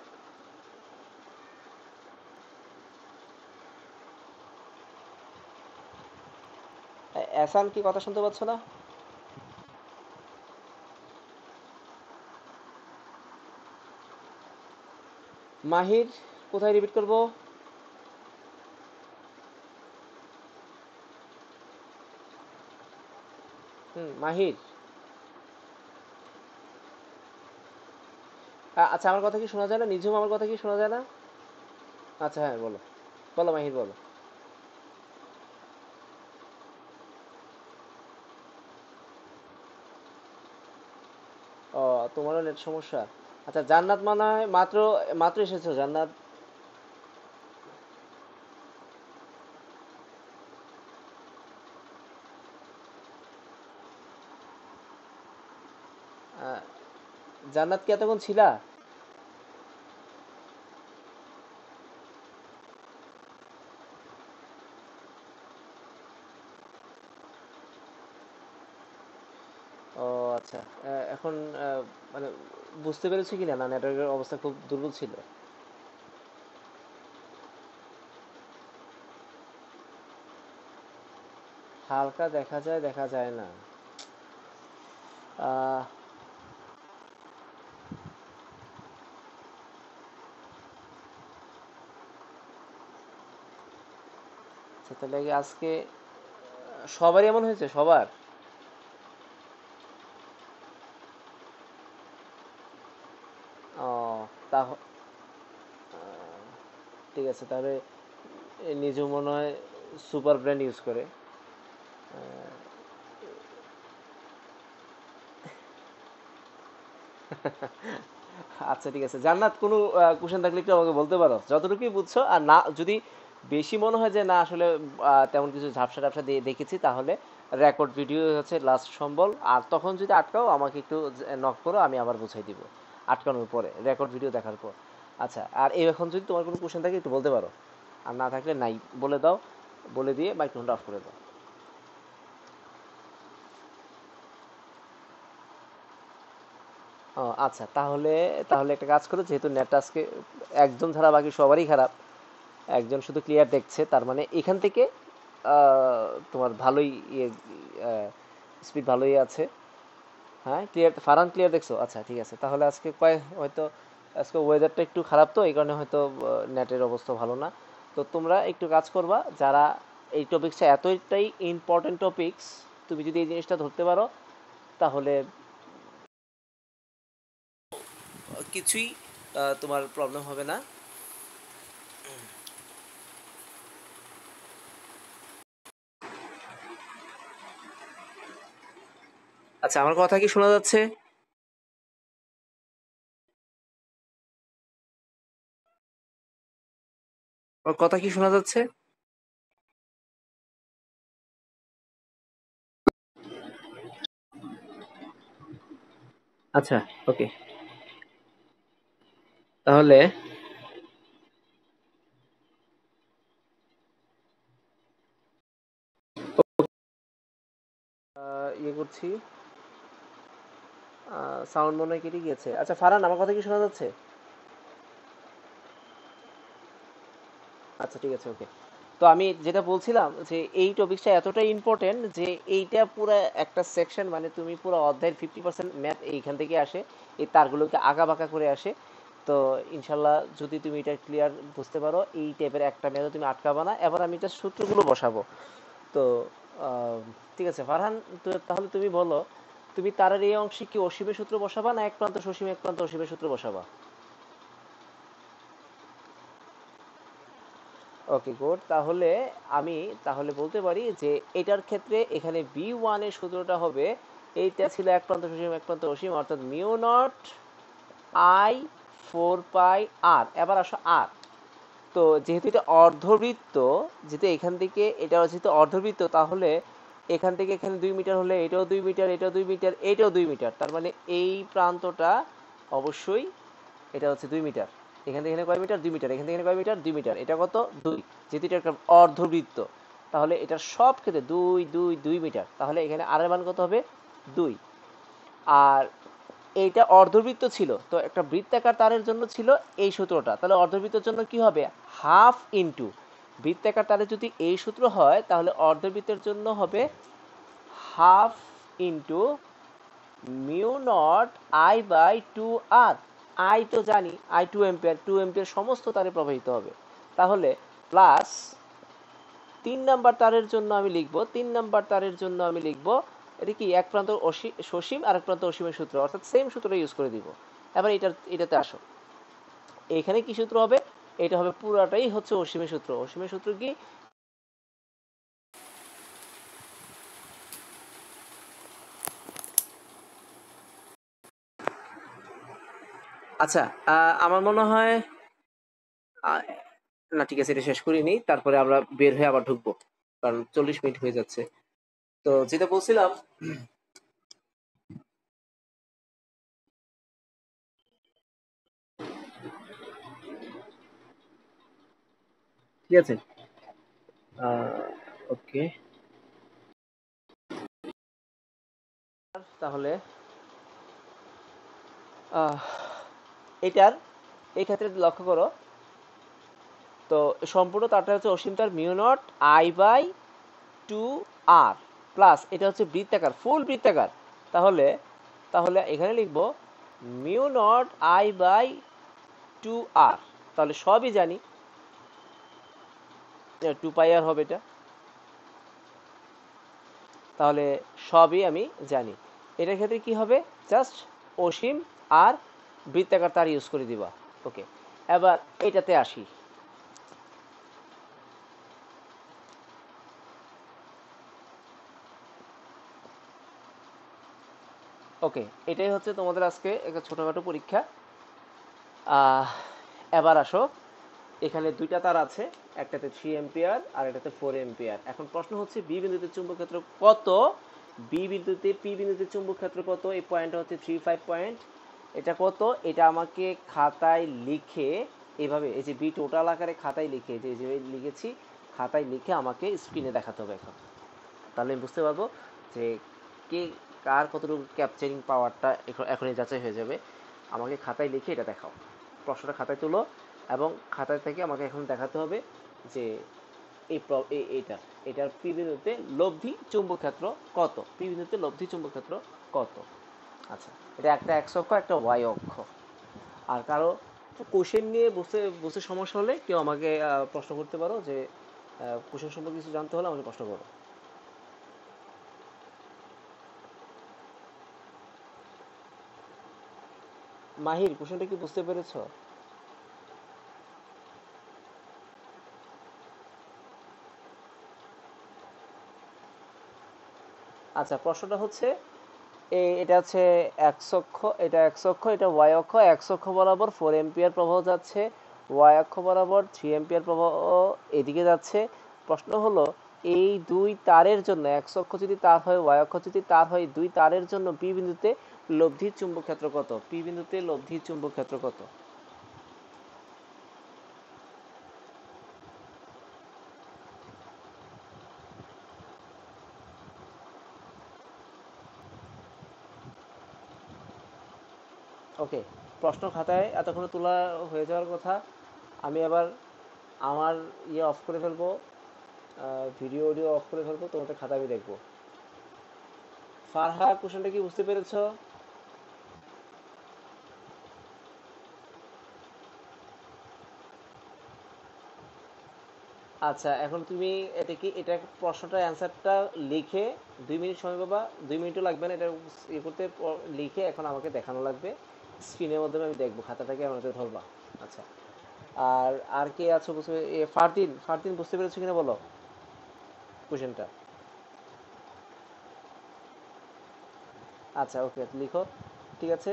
এসান কি কথা শুনতে পাচ্ছ না? মাহির কোথায় রিপিট করবো? মাহির। আচ্ছা, আমার কথা কি শোনা যায় না? নিঝুম, আমার কথা কি শোনা যায় না? আচ্ছা, হ্যাঁ, বলো। বলো মাহির, বলো। ও, তোমারও নেট সমস্যা? আচ্ছা, জান্নাত মনে হয় মাত্র মাত্র এসেছো জান্নাত। আহ, জান্নাত কি এতক্ষণ ছিলা? ও, আচ্ছা। এখন মানে বুঝতে পেরেছি কিনা না নেটওয়ার্কের অবস্থা খুব দুর্বল ছিল? হালকা দেখা যায়, দেখা যায় না। আহ, আচ্ছা, তাহলে কি আজকে সবারই এমন হয়েছে, সবার? ও, তাহ ঠিক আছে, তাহলে নিজে মনে হয় সুপার ব্র্যান্ড ইউজ করে। আচ্ছা, ঠিক আছে জান্নাত, কোনো কোশ্চেন থাকলে একটু আমাকে বলতে পারো, যতটুকুই বুঝছো। আর না, যদি বেশি মনে হয় যে না আসলে তেমন কিছু ঝাপসা টাপসা দিয়ে দেখেছি, তাহলে রেকর্ড ভিডিও হচ্ছে লাস্ট সম্বল। আর তখন যদি আটকাও আমাকে একটু নক করো, আমি আবার বুঝাই দিব আটকানোর পরে, রেকর্ড ভিডিও দেখার পর। আচ্ছা, আর এই এখন যদি তোমার কোনো কোশ্চেন থাকে একটু বলতে পারো, আর না থাকলে নাই বলে দাও, বলে দিয়ে মাইক্রোফোনটা অফ করে দাও। ও, আচ্ছা, তাহলে তাহলে একটা কাজ করো, যেহেতু নেটটা আজকে একজন ছাড়া বাকি সবারই খারাপ, একজন শুধু ক্লিয়ার দেখছে, তার মানে এখান থেকে তোমার ভালোই ইয়ে স্পিড ভালোই আছে। হ্যাঁ, ক্লিয়ার, ফারান ক্লিয়ার দেখছো? আচ্ছা, ঠিক আছে, তাহলে আজকে হয়তো আজকে ওয়েদারটা একটু খারাপ, তো এই কারণে হয়তো নেটের অবস্থা ভালো না। তো তোমরা একটু কাজ করবা, যারা এই টপিক্সটা এতটাই ইম্পর্টেন্ট টপিকস, তুমি যদি এই জিনিসটা ধরতে পারো, তাহলে কিছুই তোমার প্রবলেম হবে না। আচ্ছা, আমার কথা কি শোনা যাচ্ছে? আমার কথা কি শোনা যাচ্ছে? আচ্ছা, ওকে, তাহলে ইয়ে করছি। সাউন্ড মনে হয় কেটে গিয়েছে। আচ্ছা, ফারহান, আমার কথা কি শোনা যাচ্ছে? আচ্ছা, ঠিক আছে, ওকে। তো আমি যেটা বলছিলাম যে এই টপিকটা এতটাই ইম্পর্টেন্ট যে এইটা পুরো একটা সেকশন, মানে তুমি পুরো অধ্যায়ের 50% ম্যাথ এইখান থেকে আসে, এই তারগুলোকে আঁকা বাঁকা করে আসে। তো ইনশাল্লাহ যদি তুমি এটা ক্লিয়ার বুঝতে পারো, এই টাইপের একটা ম্যাথও তুমি আটকাবা না। এবার আমি জাস্ট সূত্রগুলো বসাবো। তো আহ, ঠিক আছে ফারহান, তো তাহলে তুমি বলো, তুমি তারের এই অংশে কি অসীমের সূত্র বসাবা, না এক প্রান্ত সসীম এক প্রান্ত অসীমের সূত্র বসাবা? Okay good. তাহলে আমি তাহলে বলতে পারি যে এটার ক্ষেত্রে এখানে বি এর সূত্রটা হবে, এইটা ছিল এক প্রান্ত সসীম এক প্রান্ত অসীম, অর্থাৎ মিউ নট আই 4 পাই আর। এবার আসো আর। তো যেহেতু এটা অর্ধবৃত্ত, যেহেতু এখান থেকে এটা যেহেতু অর্ধবৃত্ত, তাহলে এখান থেকে এখানে 2 মিটার হলে এটাও 2 মিটার, এটাও 2 মিটার, এটাও 2 মিটার। তার মানে এই প্রান্তটা অবশ্যই এটা হচ্ছে 2 মিটার। এখান থেকে এখানে কয় মিটার? 2 মিটার। এখান থেকে এখানে কয় মিটার? 2 মিটার। এটা কত? 2। যেহেতু এটা একটা অর্ধবৃত্ত, তাহলে এটার সব ক্ষেত্রে 2 2 2 মিটার। তাহলে এখানে আর এর মান কত হবে? 2। আর এইটা অর্ধবৃত্ত ছিল, তো একটা বৃত্তাকার তারের জন্য ছিল এই সূত্রটা। তাহলে অর্ধবৃত্তের জন্য কি হবে? হাফ ইন্টু, বৃত্তাকার তারের যদি এই সূত্র হয়, তাহলে অর্ধবৃত্তের জন্য হবে half into mu naught I by 2 r. I তো জানি, আই 2 এম্পিয়ার, 2 এম্পিয়ার সমস্ত তারে প্রবাহিত হবে। তাহলে প্লাস 3 নাম্বার তারের জন্য আমি লিখবো, 3 নাম্বার তারের জন্য আমি লিখবো, এটা কি এক প্রান্ত সসীম আর এক প্রান্ত অসীমের সূত্র, অর্থাৎ সেম সূত্রটা ইউজ করে দিব। এবার এটাতে আসো, এখানে কি সূত্র হবে? এটা হবে পুরাটাই হচ্ছে অসীমের সূত্র। অসীমের সূত্র কি? আচ্ছা, আমার মনে হয় আহ, না ঠিক আছে, এটা শেষ করিনি, তারপরে আমরা বের হয়ে আবার ঢুকবো, কারণ 40 মিনিট হয়ে যাচ্ছে। তো যেটা বলছিলাম, ঠিক আছে। ওকে, তাহলে আহ, এটার এই ক্ষেত্রে লক্ষ্য করো, তো সম্পূর্ণ তারটা হচ্ছে অসীম তার, mu naught I by 2 r, plus এটা হচ্ছে বৃত্তাকার, ফুল বৃত্তাকার। তাহলে তাহলে এখানে লিখবো mu naught I by 2 r. তাহলে সবই জানি, 2 পাই আর হবে এটা। তাহলে সবই আমি জানি। এটার ক্ষেত্রে কি হবে? জাস্ট অসীম আর বৃত্তাকার তার ইউজ করে দিবা। ওকে, এবার এটাতে আসি। ওকে, এটাই হচ্ছে তোমাদের আজকে একটা ছোটখাটো পরীক্ষা। আহ, এবার আসো, এখানে দুইটা তার আছে, একটাতে 3 এম্পিয়ার আর একটাতে 4 এম্পিয়ার। এখন প্রশ্ন হচ্ছে বি বিন্দুতে চুম্বক ক্ষেত্র কত, বি বিন্দুতে পি বিন্দুতে চুম্বক ক্ষেত্র কত? এই পয়েন্টটা হচ্ছে 3 5 পয়েন্ট। এটা কত? এটা আমাকে খাতায় লিখে, এভাবে এই যে বি টোটাল আকারে খাতায় লিখে, যে যেভাবে লিখেছি খাতায় লিখে আমাকে স্ক্রিনে দেখাতে হবে এখন। তাহলে আমি বুঝতে পারবো যে কে কার কতটুকু ক্যাপচারিং পাওয়ারটা এখনই যাচাই হয়ে যাবে। আমাকে খাতায় লিখে এটা দেখাও, প্রশ্নটা খাতায় তুলো, এবং খাতায় থেকে আমাকে এখন দেখাতে হবে যে এইটা, এটার পি বিন্দুতে লব্ধি চুম্বক ক্ষেত্র কত, পি বিন্দুতে লব্ধি চুম্বক ক্ষেত্র কত। আচ্ছা, এটা একটা এক্স অক্ষ, একটা ওয়াই অক্ষ। আর কারো কোশ্চেন নিয়ে বুঝতে বুঝতে সমস্যা হলে কেউ আমাকে প্রশ্ন করতে পারো, যে কোশ্চেন সম্পর্কে কিছু জানতে হলে আমাকে প্রশ্ন করো। মাহির, কোশ্চেনটা কি বুঝতে পেরেছো? আচ্ছা, প্রশ্নটা হচ্ছে এটা হচ্ছে এক্স অক্ষ, এটা এক্স অক্ষ, এটা ওয়াই অক্ষ। এক্স অক্ষ বরাবর 4 এম্পিয়ার প্রবাহ যাচ্ছে, ওয়াই অক্ষ বরাবর 3 এম্পিয়ার প্রবাহ এদিকে যাচ্ছে। প্রশ্ন হলো এই দুই তারের জন্য, এক্স অক্ষ যদি তার হয়, ওয়াই অক্ষ যদি তার হয়, দুই তারের জন্য পি বিন্দুতে লব্ধি চুম্বক ক্ষেত্র কত? পি বিন্দুতে লব্ধি চুম্বক ক্ষেত্র কত? ওকে, প্রশ্ন খাতায় এতক্ষণে তোলা হয়ে যাওয়ার কথা। আমি আবার আমার ইয়ে অফ করে ফেলবো, ভিডিও অডিও অফ করে ফেলবো, তোমাদের খাতা আমি দেখবো। ফারহা, কোশ্চেনটা কি বুঝতে পেরেছো? আচ্ছা, এখন তুমি এটা কি, এটা প্রশ্নটার অ্যান্সারটা লিখে 2 মিনিট সময় পাবা, 2 মিনিটও লাগবে না এটা ইয়ে করতে, লিখে এখন আমাকে দেখানো লাগবে, স্ক্রিনের মাধ্যমে আমি দেখবো, খাতাটাকে আমাদের ধরবা। আচ্ছা, আর আর কে আছো বুঝতে ফারদিন, ফারদিন বুঝতে পেরেছো কিনা বলো কোশ্চেনটা? আচ্ছা ওকে, লিখো। ঠিক আছে,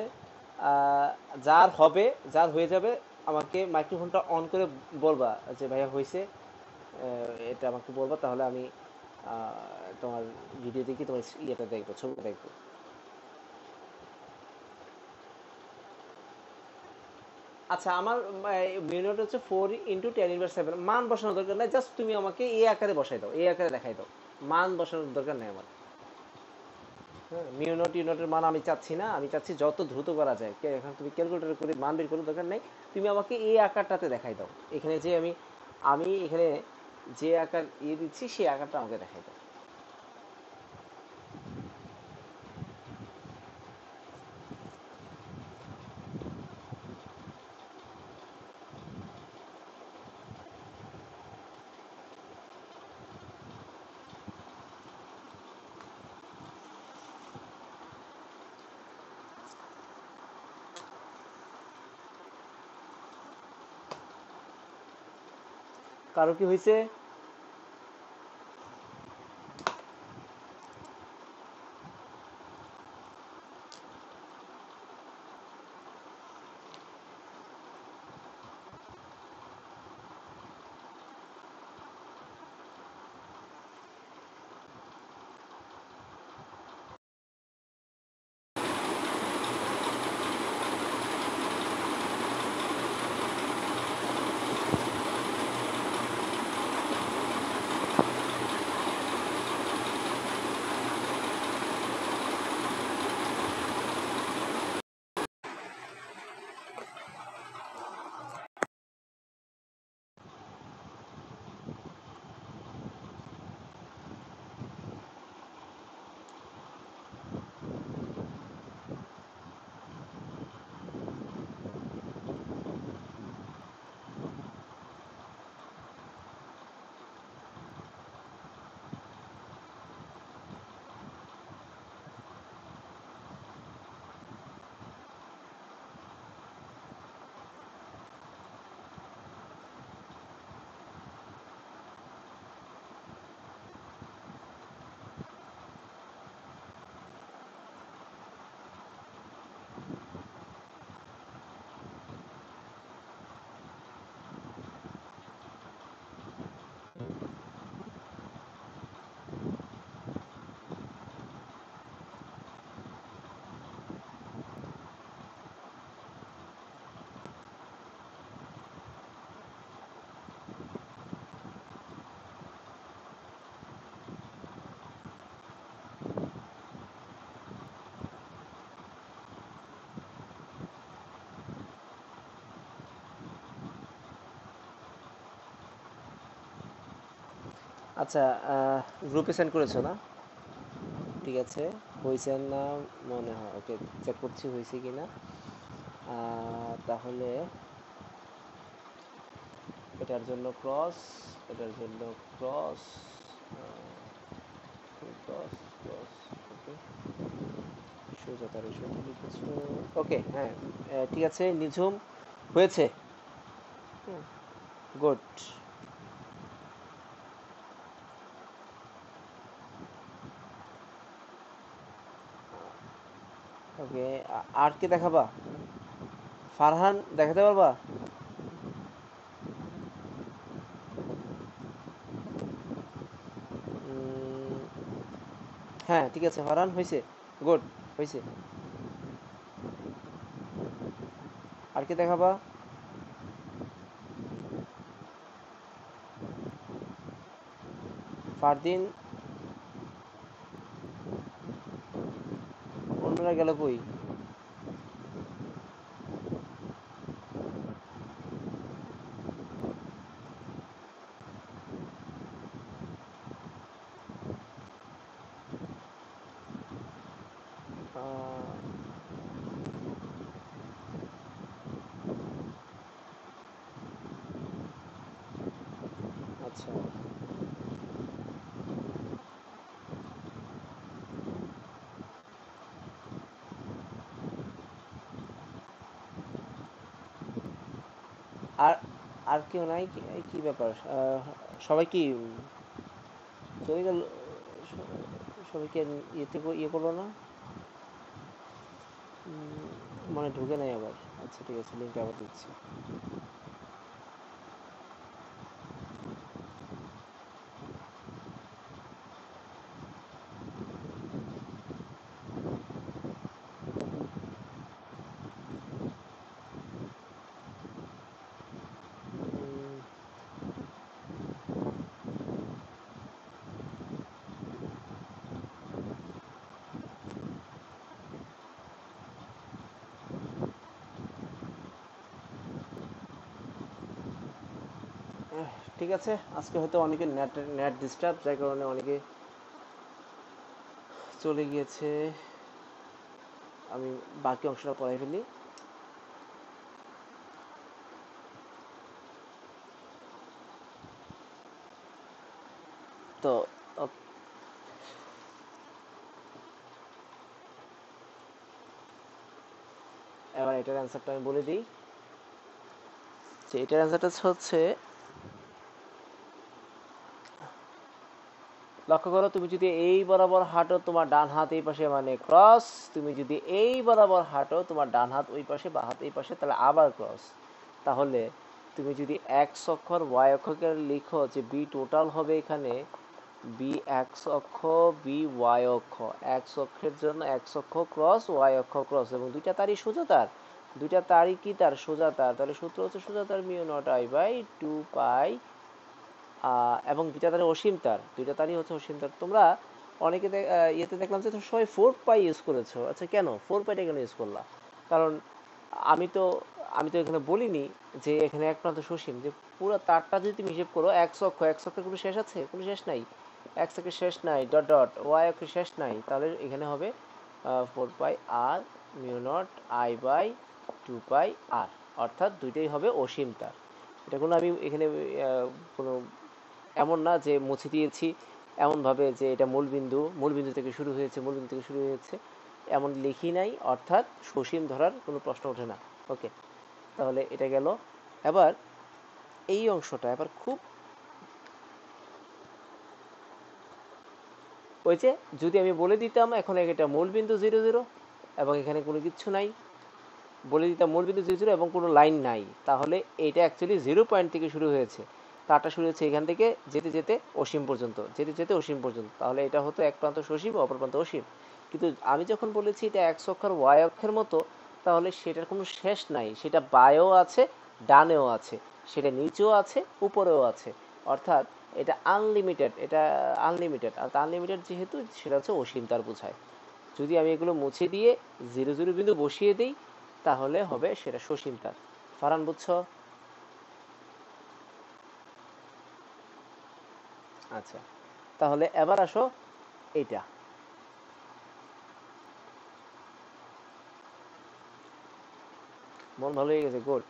আহ, যার হবে, যার হয়ে যাবে, আমাকে মাইক্রোফোনটা অন করে বলবা যে ভাইয়া হয়েছে, এটা আমাকে বলবা, তাহলে আমি তোমার ভিডিও দেখি, তোমার ইয়েটা দেখবো, ছবিটা দেখবো। আচ্ছা, আমার মিনিট হচ্ছে 4 × 10⁻⁷, মান বসানোর দরকার নাই, জাস্ট তুমি আমাকে এই আকারে বসাই দাও, এই আকারে দেখাই দাও, মান বসানোর দরকার নেই আমার। হ্যাঁ, মিউনট ইউনিটের মান আমি চাচ্ছি না, আমি চাচ্ছি যত দ্রুত করা যায়, এখন তুমি ক্যালকুলেটর করে মান বের করার দরকার নেই, তুমি আমাকে এই আকারটাতে দেখাই দাও, এখানে যে আমি আমি এখানে যে আকার ইয়ে দিচ্ছি সেই আকারটা আমাকে দেখাই দাও। কারো কি হয়েছে? আচ্ছা, গ্রুপে সেন্ড করেছো না? ঠিক আছে, হয়েছে না মনে হয়, ওকে, চেক করছি হয়েছে কিনা। তাহলে এটার জন্য ক্রস, এটার জন্য ক্রস, ক্রস, ক্রস, ওকে, সোজা তারে সোজা লিখেছো, ওকে, হ্যাঁ, ঠিক আছে, নিঝুম হয়েছে, গুড। ওকে, আর কে দেখাবা? ফারহান দেখাতে পারবা? উম, হ্যাঁ ঠিক আছে, ফারহান হয়েছে, গুড, হয়েছে। আর কে দেখাবা? ফারদিন, অন্যরা গেল কই? আর আর কেউ নাই কি ব্যাপার সবাই কি চলে গেল সবাইকে ইয়ে করলো না মানে ঢুকে নাই আবার আচ্ছা ঠিক আছে লিঙ্ক আবার দিচ্ছি ঠিক আছে আজকে হয়তো অনেকে নেট ডিস্টার্ব যার কারণে অনেকে চলে গিয়েছে আমি বাকি অংশটা পড়াই ফেলি তো এবার এটার অ্যান্সারটা আমি বলে দিই যে এটার অ্যান্সারটা হচ্ছে লক্ষ্য করো তুমি যদি এই বরাবর হাঁটো তোমার ডান হাত এই পাশে মানে ক্রস তুমি যদি এই বরাবর হাঁটো তোমার ডান হাত ওই পাশে বা হাত এই পাশে তাহলে আবার ক্রস তাহলে তুমি যদি এক্স অক্ষর ওয়াই অক্ষরকে লিখো যে বি টোটাল হবে এখানে বি এক্স অক্ষ বি ওয়াই অক্ষ এক্স অক্ষের জন্য এক্স অক্ষ ক্রস ওয়াই অক্ষ ক্রস এবং দুইটা তারই সোজা তার দুইটা তারই কি তার সোজা তার তাহলে সূত্র হচ্ছে সোজা তার মিউ নট আই বাই 2 পাই এবং দুইটা তারই অসীম তার দুইটা তারই হচ্ছে অসীম তার তোমরা অনেকে ইয়েতে দেখলাম যে তুমি সবাই 4 পাই ইউজ করেছো আচ্ছা কেন 4 পাইটা কেন ইউজ করলা কারণ আমি তো আমি তো এখানে বলিনি যে এখানে এক প্রান্ত সসীম যে পুরো তারটা যদি তুমি হিসেব করো এক্স অক্ষের কোনো শেষ আছে কোনো শেষ নাই এক্স অক্ষের শেষ নাই ডট ডট ওয়াই অক্ষের শেষ নাই তাহলে এখানে হবে 4 পাই আর মিউ নট আই বাই 2 পাই আর অর্থাৎ দুইটাই হবে অসীম তার এটা কোনো আমি এখানে কোনো এমন না যে মুছে দিয়েছি এমনভাবে যে এটা মূলবিন্দু থেকে শুরু হয়েছে মূলবিন্দু থেকে শুরু হয়েছে এমন লিখি নাই অর্থাৎ সসীম ধরার কোনো প্রশ্ন ওঠে না ওকে তাহলে এটা গেল এবার এই অংশটা এবার খুব ওই যে যদি আমি বলে দিতাম এখন এটা মূলবিন্দু 0 0 এবং এখানে কোনো কিছু নাই বলে দিতাম মূলবিন্দু 0 0 এবং কোনো লাইন নাই তাহলে এটা অ্যাকচুয়ালি 0 পয়েন্ট থেকে শুরু হয়েছে তারটা শুরু হচ্ছে এখান থেকে যেতে যেতে অসীম পর্যন্ত যেতে যেতে অসীম পর্যন্ত তাহলে এটা হতো এক প্রান্ত সসীম অপর প্রান্ত অসীম কিন্তু আমি যখন বলেছি এটা এক্স অক্ষর ওয়াই অক্ষের মতো তাহলে সেটার কোনো শেষ নাই সেটা বায়েও আছে ডানেও আছে সেটা নিচেও আছে উপরেও আছে অর্থাৎ এটা আনলিমিটেড এটা আনলিমিটেড আর আনলিমিটেড যেহেতু সেটা হচ্ছে অসীম তার বোঝায় যদি আমি এগুলো মুছে দিয়ে 0 0 বিন্দু বসিয়ে দিই তাহলে হবে সেটা সসীম তার ফারহান বুঝছো আচ্ছা তাহলে এবার আসো এইটা মন ভালো হয়ে গেছে গুড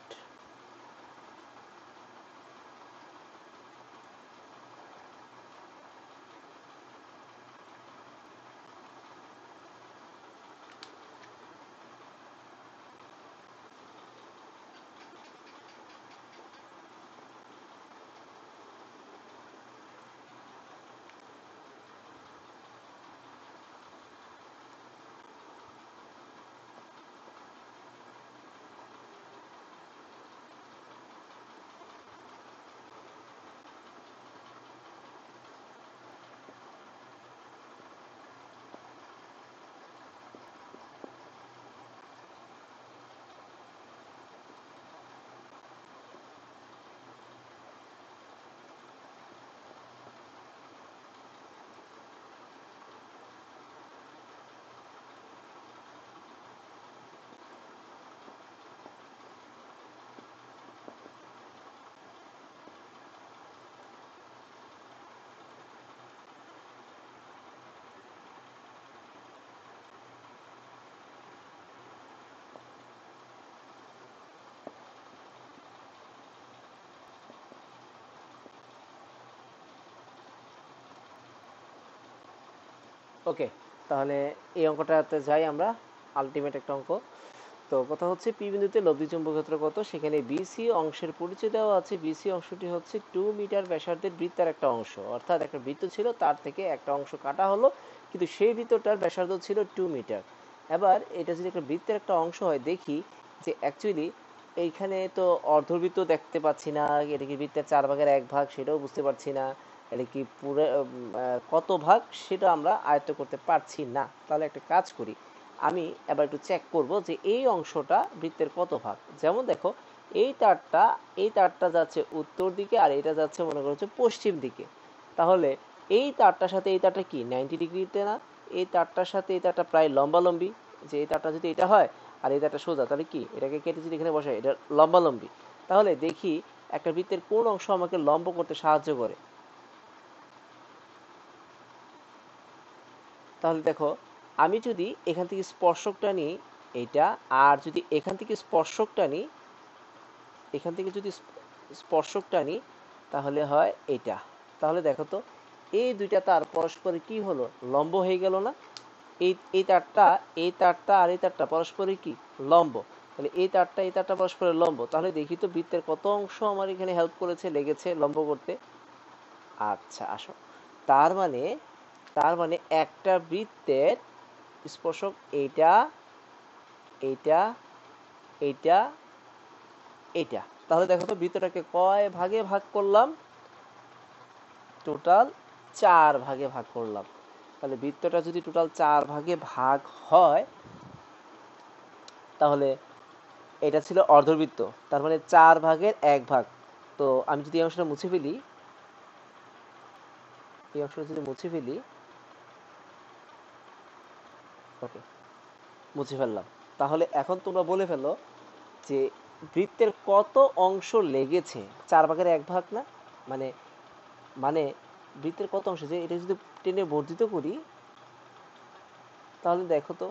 ওকে তাহলে এই অঙ্কটাতে যাই আমরা আলটিমেট একটা অঙ্ক তো কথা হচ্ছে পি বিন্দুতে লব্ধি চুম্বক ক্ষেত্র কত, সেখানে বিসি অংশের পরিচয় দেওয়া আছে। বিসি অংশটি হচ্ছে 2 মিটার ব্যাসার্ধের বৃত্তের একটা অংশ, অর্থাৎ একটা বৃত্ত ছিল, তার থেকে একটা অংশ কাটা হলো, কিন্তু সেই বৃত্তটার ব্যাসার্ধ ছিল 2 মিটার। এবার এটা যদি একটা বৃত্তের একটা অংশ হয়, দেখি যে অ্যাকচুয়ালি এইখানে তো অর্ধবৃত্ত দেখতে পাচ্ছি না, এটা কি বৃত্তের 4/1 সেটাও বুঝতে পারছি না, এটা কি পুরো কত ভাগ সেটা আমরা আয়ত্ত করতে পারছি না। তাহলে একটা কাজ করি, আমি এবার একটু চেক করব যে এই অংশটা বৃত্তের কত ভাগ। যেমন দেখো, এই তারটা যাচ্ছে উত্তর দিকে, আর এটা যাচ্ছে মনে করো হচ্ছে পশ্চিম দিকে। তাহলে এই তারটার সাথে এই তারটা কি 90 ডিগ্রিতে না? এই তারটার সাথে এই তারটা প্রায় লম্বালম্বি। যে এই তারটা যদি এটা হয় আর এই তারটা সোজা, তাহলে কি এটাকে কেটে যদি এখানে বসাই, এটা লম্বালম্বি। তাহলে দেখি একটা বৃত্তের কোন অংশ আমাকে লম্ব করতে সাহায্য করে। তাহলে দেখো, আমি যদি এখান থেকে স্পর্শকটা নিই এইটা, আর যদি এখান থেকে স্পর্শকটা নিই, এখান থেকে যদি স্পর্শকটা নিই, তাহলে হয় এটা। তাহলে দেখো তো, এই দুইটা তার পরস্পরে কি হলো, লম্ব হয়ে গেল না? এই তারটা আর এই তারটা পরস্পরে কি লম্ব। তাহলে এই তারটা পরস্পরের লম্ব। তাহলে দেখি তো বৃত্তের কত অংশ আমার এখানে হেল্প করেছে, লেগেছে লম্ব করতে। আচ্ছা আসো, তার মানে তার মানে একটা বৃত্তের স্পর্শক এইটা, এইটা, এইটা, এইটা। তাহলে দেখো তো বৃত্তটাকে কয় ভাগে ভাগ করলাম? টোটাল 4 ভাগে ভাগ করলাম। তাহলে বৃত্তটা যদি টোটাল 4 ভাগে ভাগ হয়, তাহলে এটা ছিল অর্ধবৃত্ত, তার মানে 4/1 তো আমি যদি এই অংশটা মুছে ফেলি, এই অংশটা যদি মুছে ফেলি, ওকে, মুছে ফেললাম। তাহলে এখন তোমরা বলে ফেলো যে বৃত্তের কত অংশ লেগেছে। 4/1 না? মানে মানে বৃত্তের কত অংশ, যে এটা যদি টেনে বর্ধিত করি, তাহলে দেখো তো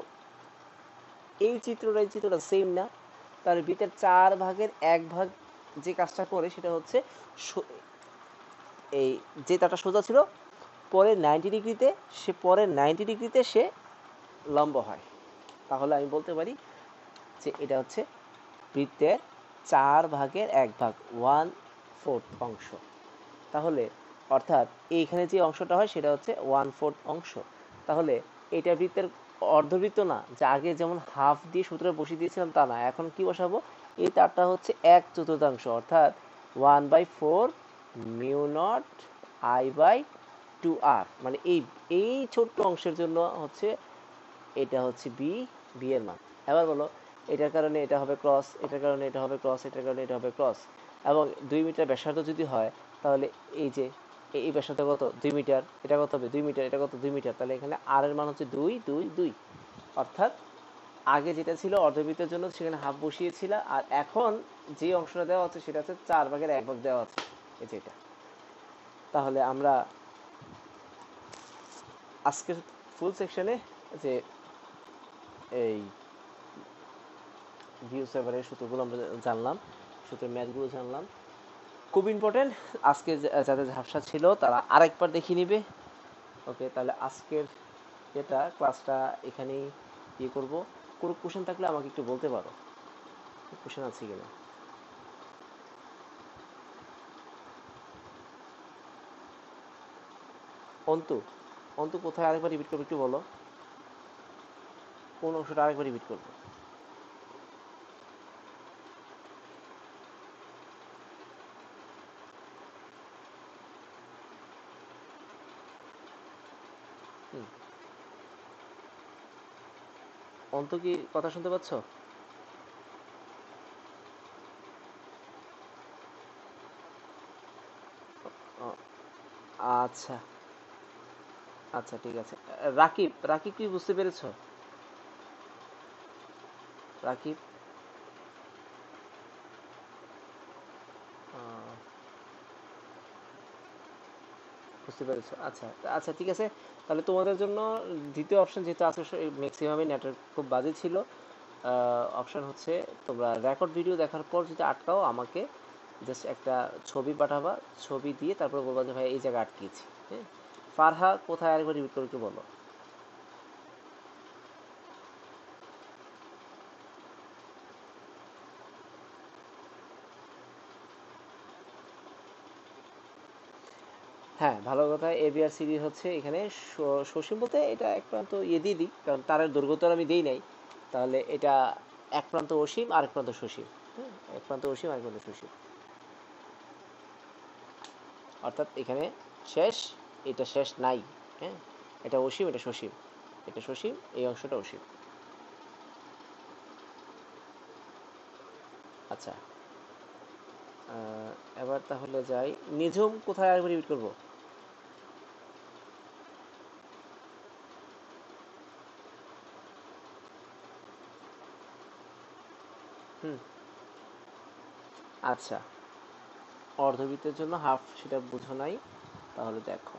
এই চিত্রটা সেম না? তাহলে বৃত্তের 4/1 যে কাজটা করে সেটা হচ্ছে এই যে তারটা সোজা ছিল, পরে 90 ডিগ্রিতে, পরে 90 ডিগ্রিতে সে লম্ব হয়। তাহলে আমি বলতে পারি যে এটা হচ্ছে বৃত্তের 4/1 1/4 অংশ। তাহলে অর্থাৎ এইখানে যে অংশটা হয় সেটা হচ্ছে 1/4 অংশ। তাহলে এটা বৃত্তের অর্ধবৃত্ত না, যে আগে যেমন হাফ দিয়ে সূত্রে বসিয়ে দিয়েছিলাম তা না, এখন কি বসাবো, এই তারটা হচ্ছে 1/4, অর্থাৎ 1/4 মিউ নট I/2R। মানে এই এই ছোট্ট অংশের জন্য হচ্ছে এটা হচ্ছে বি এর মান। এবার বলো, এটার কারণে এটা হবে ক্রস, এটার কারণে এটা হবে ক্রস, এটার কারণে এটা হবে ক্রস। এবং 2 মিটার ব্যাসার্ধ যদি হয়, তাহলে এই যে এই ব্যাসার্ধ কত 2 মিটার, এটা কত হবে 2 মিটার, এটা কত 2 মিটার। তাহলে এখানে আর এর মান হচ্ছে 2 2 2। অর্থাৎ আগে যেটা ছিল অর্ধবৃত্তের জন্য সেখানে হাফ বসিয়েছিল, আর এখন যে অংশটা দেওয়া হচ্ছে সেটা হচ্ছে 4/1 দেওয়া আছে, এই যে এটা। তাহলে আমরা আজকের ফুল সেকশনে যে এই ভিউ সেভারের সূত্রগুলো আমরা জানলাম, সূত্রের ম্যাথগুলো জানলাম, খুব ইম্পর্টেন্ট। আজকে যাদের ঝাপসা ছিল তারা আরেকবার দেখিয়ে নিবে। ওকে, তাহলে আজকের এটা ক্লাসটা এখানেই ইয়ে করবো। কোনো কোশ্চেন থাকলে আমাকে একটু বলতে পারো, কোশ্চেন আছে কিনা। অন্তু, অন্তু কোথায় আরেকবার রিপিট করবে একটু বলো, কোন অংশটা আরেকবার রিপিট করবে? হুম, অন্তু কি কথা শুনতে পাচ্ছ? ও, আচ্ছা, আচ্ছা ঠিক আছে। রাকিব, রাকিব কি বুঝতে পেরেছো? রাকিব, আহ, বুঝতে পেরেছো? আচ্ছা আচ্ছা ঠিক আছে। তাহলে তোমাদের জন্য দ্বিতীয় অপশন, যেহেতু আজকে ম্যাক্সিমামই নেটওয়ার্ক খুব বাজে ছিল, অপশন হচ্ছে তোমরা রেকর্ড ভিডিও দেখার পর যদি আটকাও, আমাকে জাস্ট একটা ছবি পাঠাবা, ছবি দিয়ে তারপর বলবা যে ভাই এই জায়গায় আটকেছি। হ্যাঁ, ফারহা কোথায় আরেকবার রিপিট করে একটু বলো। হ্যাঁ, ভালো কথা। এ বি আর সিডি হচ্ছে এখানে সসীম বলতে এটা এক প্রান্ত দিয়ে দিই, কারণ তারের দৈর্ঘ্য তো আর আমি দেই নাই। তাহলে এটা এক প্রান্ত অসীম আর এক প্রান্ত সসীম। হ্যাঁ, এক প্রান্ত অসীম আর এক প্রান্ত সসীম, অর্থাৎ এখানে শেষ, এটা শেষ নাই। হ্যাঁ, এটা অসীম, এটা সসীম, এটা সসীম, এই অংশটা অসীম। আচ্ছা, এবার তাহলে যাই, নিঝুম কোথায় আরেকবার রিপিট করবো? হুম, আচ্ছা, অর্ধবৃত্তের জন্য হাফ, সেটা বুঝো নাই, তাহলে দেখো।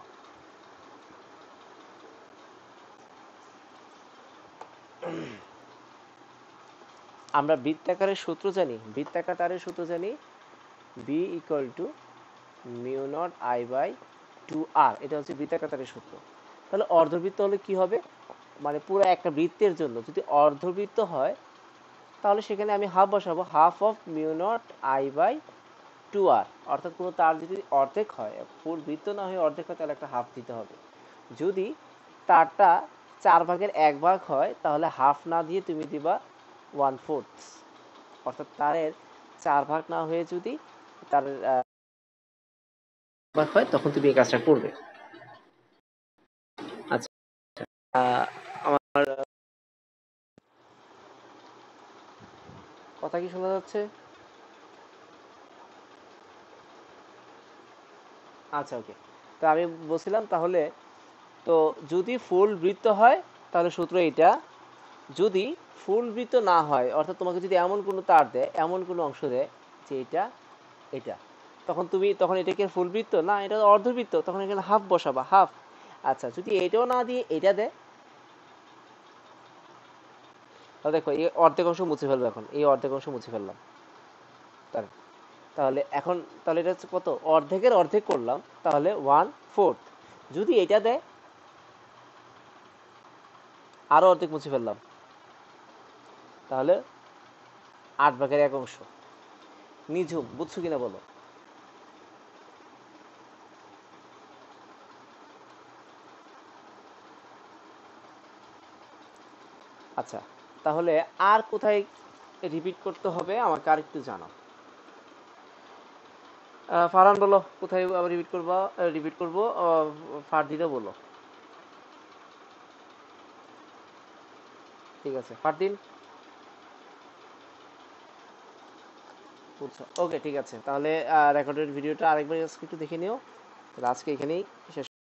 আমরা বৃত্তাকারের সূত্র জানি, বৃত্তাকার তারের সূত্র জানি, B equal to mu naught I by two R, এটা হচ্ছে বৃত্তাকার তারের সূত্র। তাহলে অর্ধবৃত্ত হলে কি হবে, মানে পুরো একটা বৃত্তের জন্য যদি অর্ধবৃত্ত হয়, তাহলে সেখানে আমি হাফ বসাবো, half of mu naught I by two R. অর্থাৎ কোনো তার যদি অর্ধেক হয়, পুরো বৃত্ত না হয়ে অর্ধেক হয়, তাহলে একটা হাফ দিতে হবে। যদি তারটা 4/1 হয়, তাহলে হাফ না দিয়ে তুমি দিবা 1/4। অর্থাৎ তারের 4 ভাগ না হয়ে যদি তার ভাগ হয়, তখন তুমি এই কাজটা করবে। আচ্ছা, আমার কথা কি শোনা যাচ্ছে? আচ্ছা, ওকে। তো আমি বলছিলাম তাহলে, তো যদি ফুল বৃত্ত হয় তাহলে সূত্র এটা, যদি ফুল বৃত্ত না হয়, অর্থাৎ তোমাকে যদি এমন কোনো তার দেয়, এমন কোনো অংশ দেয় যে এটা এটা, তখন এটাকে ফুল বৃত্ত না, এটা অর্ধবৃত্ত, তখন এখানে হাফ বসাবা, হাফ। আচ্ছা, যদি এটাও না দিয়ে এটা দেয়, তাহলে দেখো এই অর্ধেক অংশ মুছে ফেলবো, এখন এই অর্ধেক অংশ মুছে ফেললাম। তার তাহলে এখন, তাহলে এটা হচ্ছে কত, অর্ধেকের অর্ধেক করলাম, তাহলে 1/4। যদি এটা দেয়, আরো অর্ধেক মুছে ফেললাম, তাহলে 8/1 অংশ। নিঝুম বুঝছো কিনা বলো? আচ্ছা, তাহলে আর কোথায় রিপিট করতে হবে আমাকে আর একটু জানাও। ফারহান বলো, কোথায় আবার রিপিট করবা? রিপিট করবো, ফারদিনও বলো। ঠিক আছে, ফারদিন বুঝছো? ওকে, ঠিক আছে, তাহলে রেকর্ডেড ভিডিওটা আরেকবার আজকে একটু দেখে নিও। তাহলে আজকে এখানেই শেষ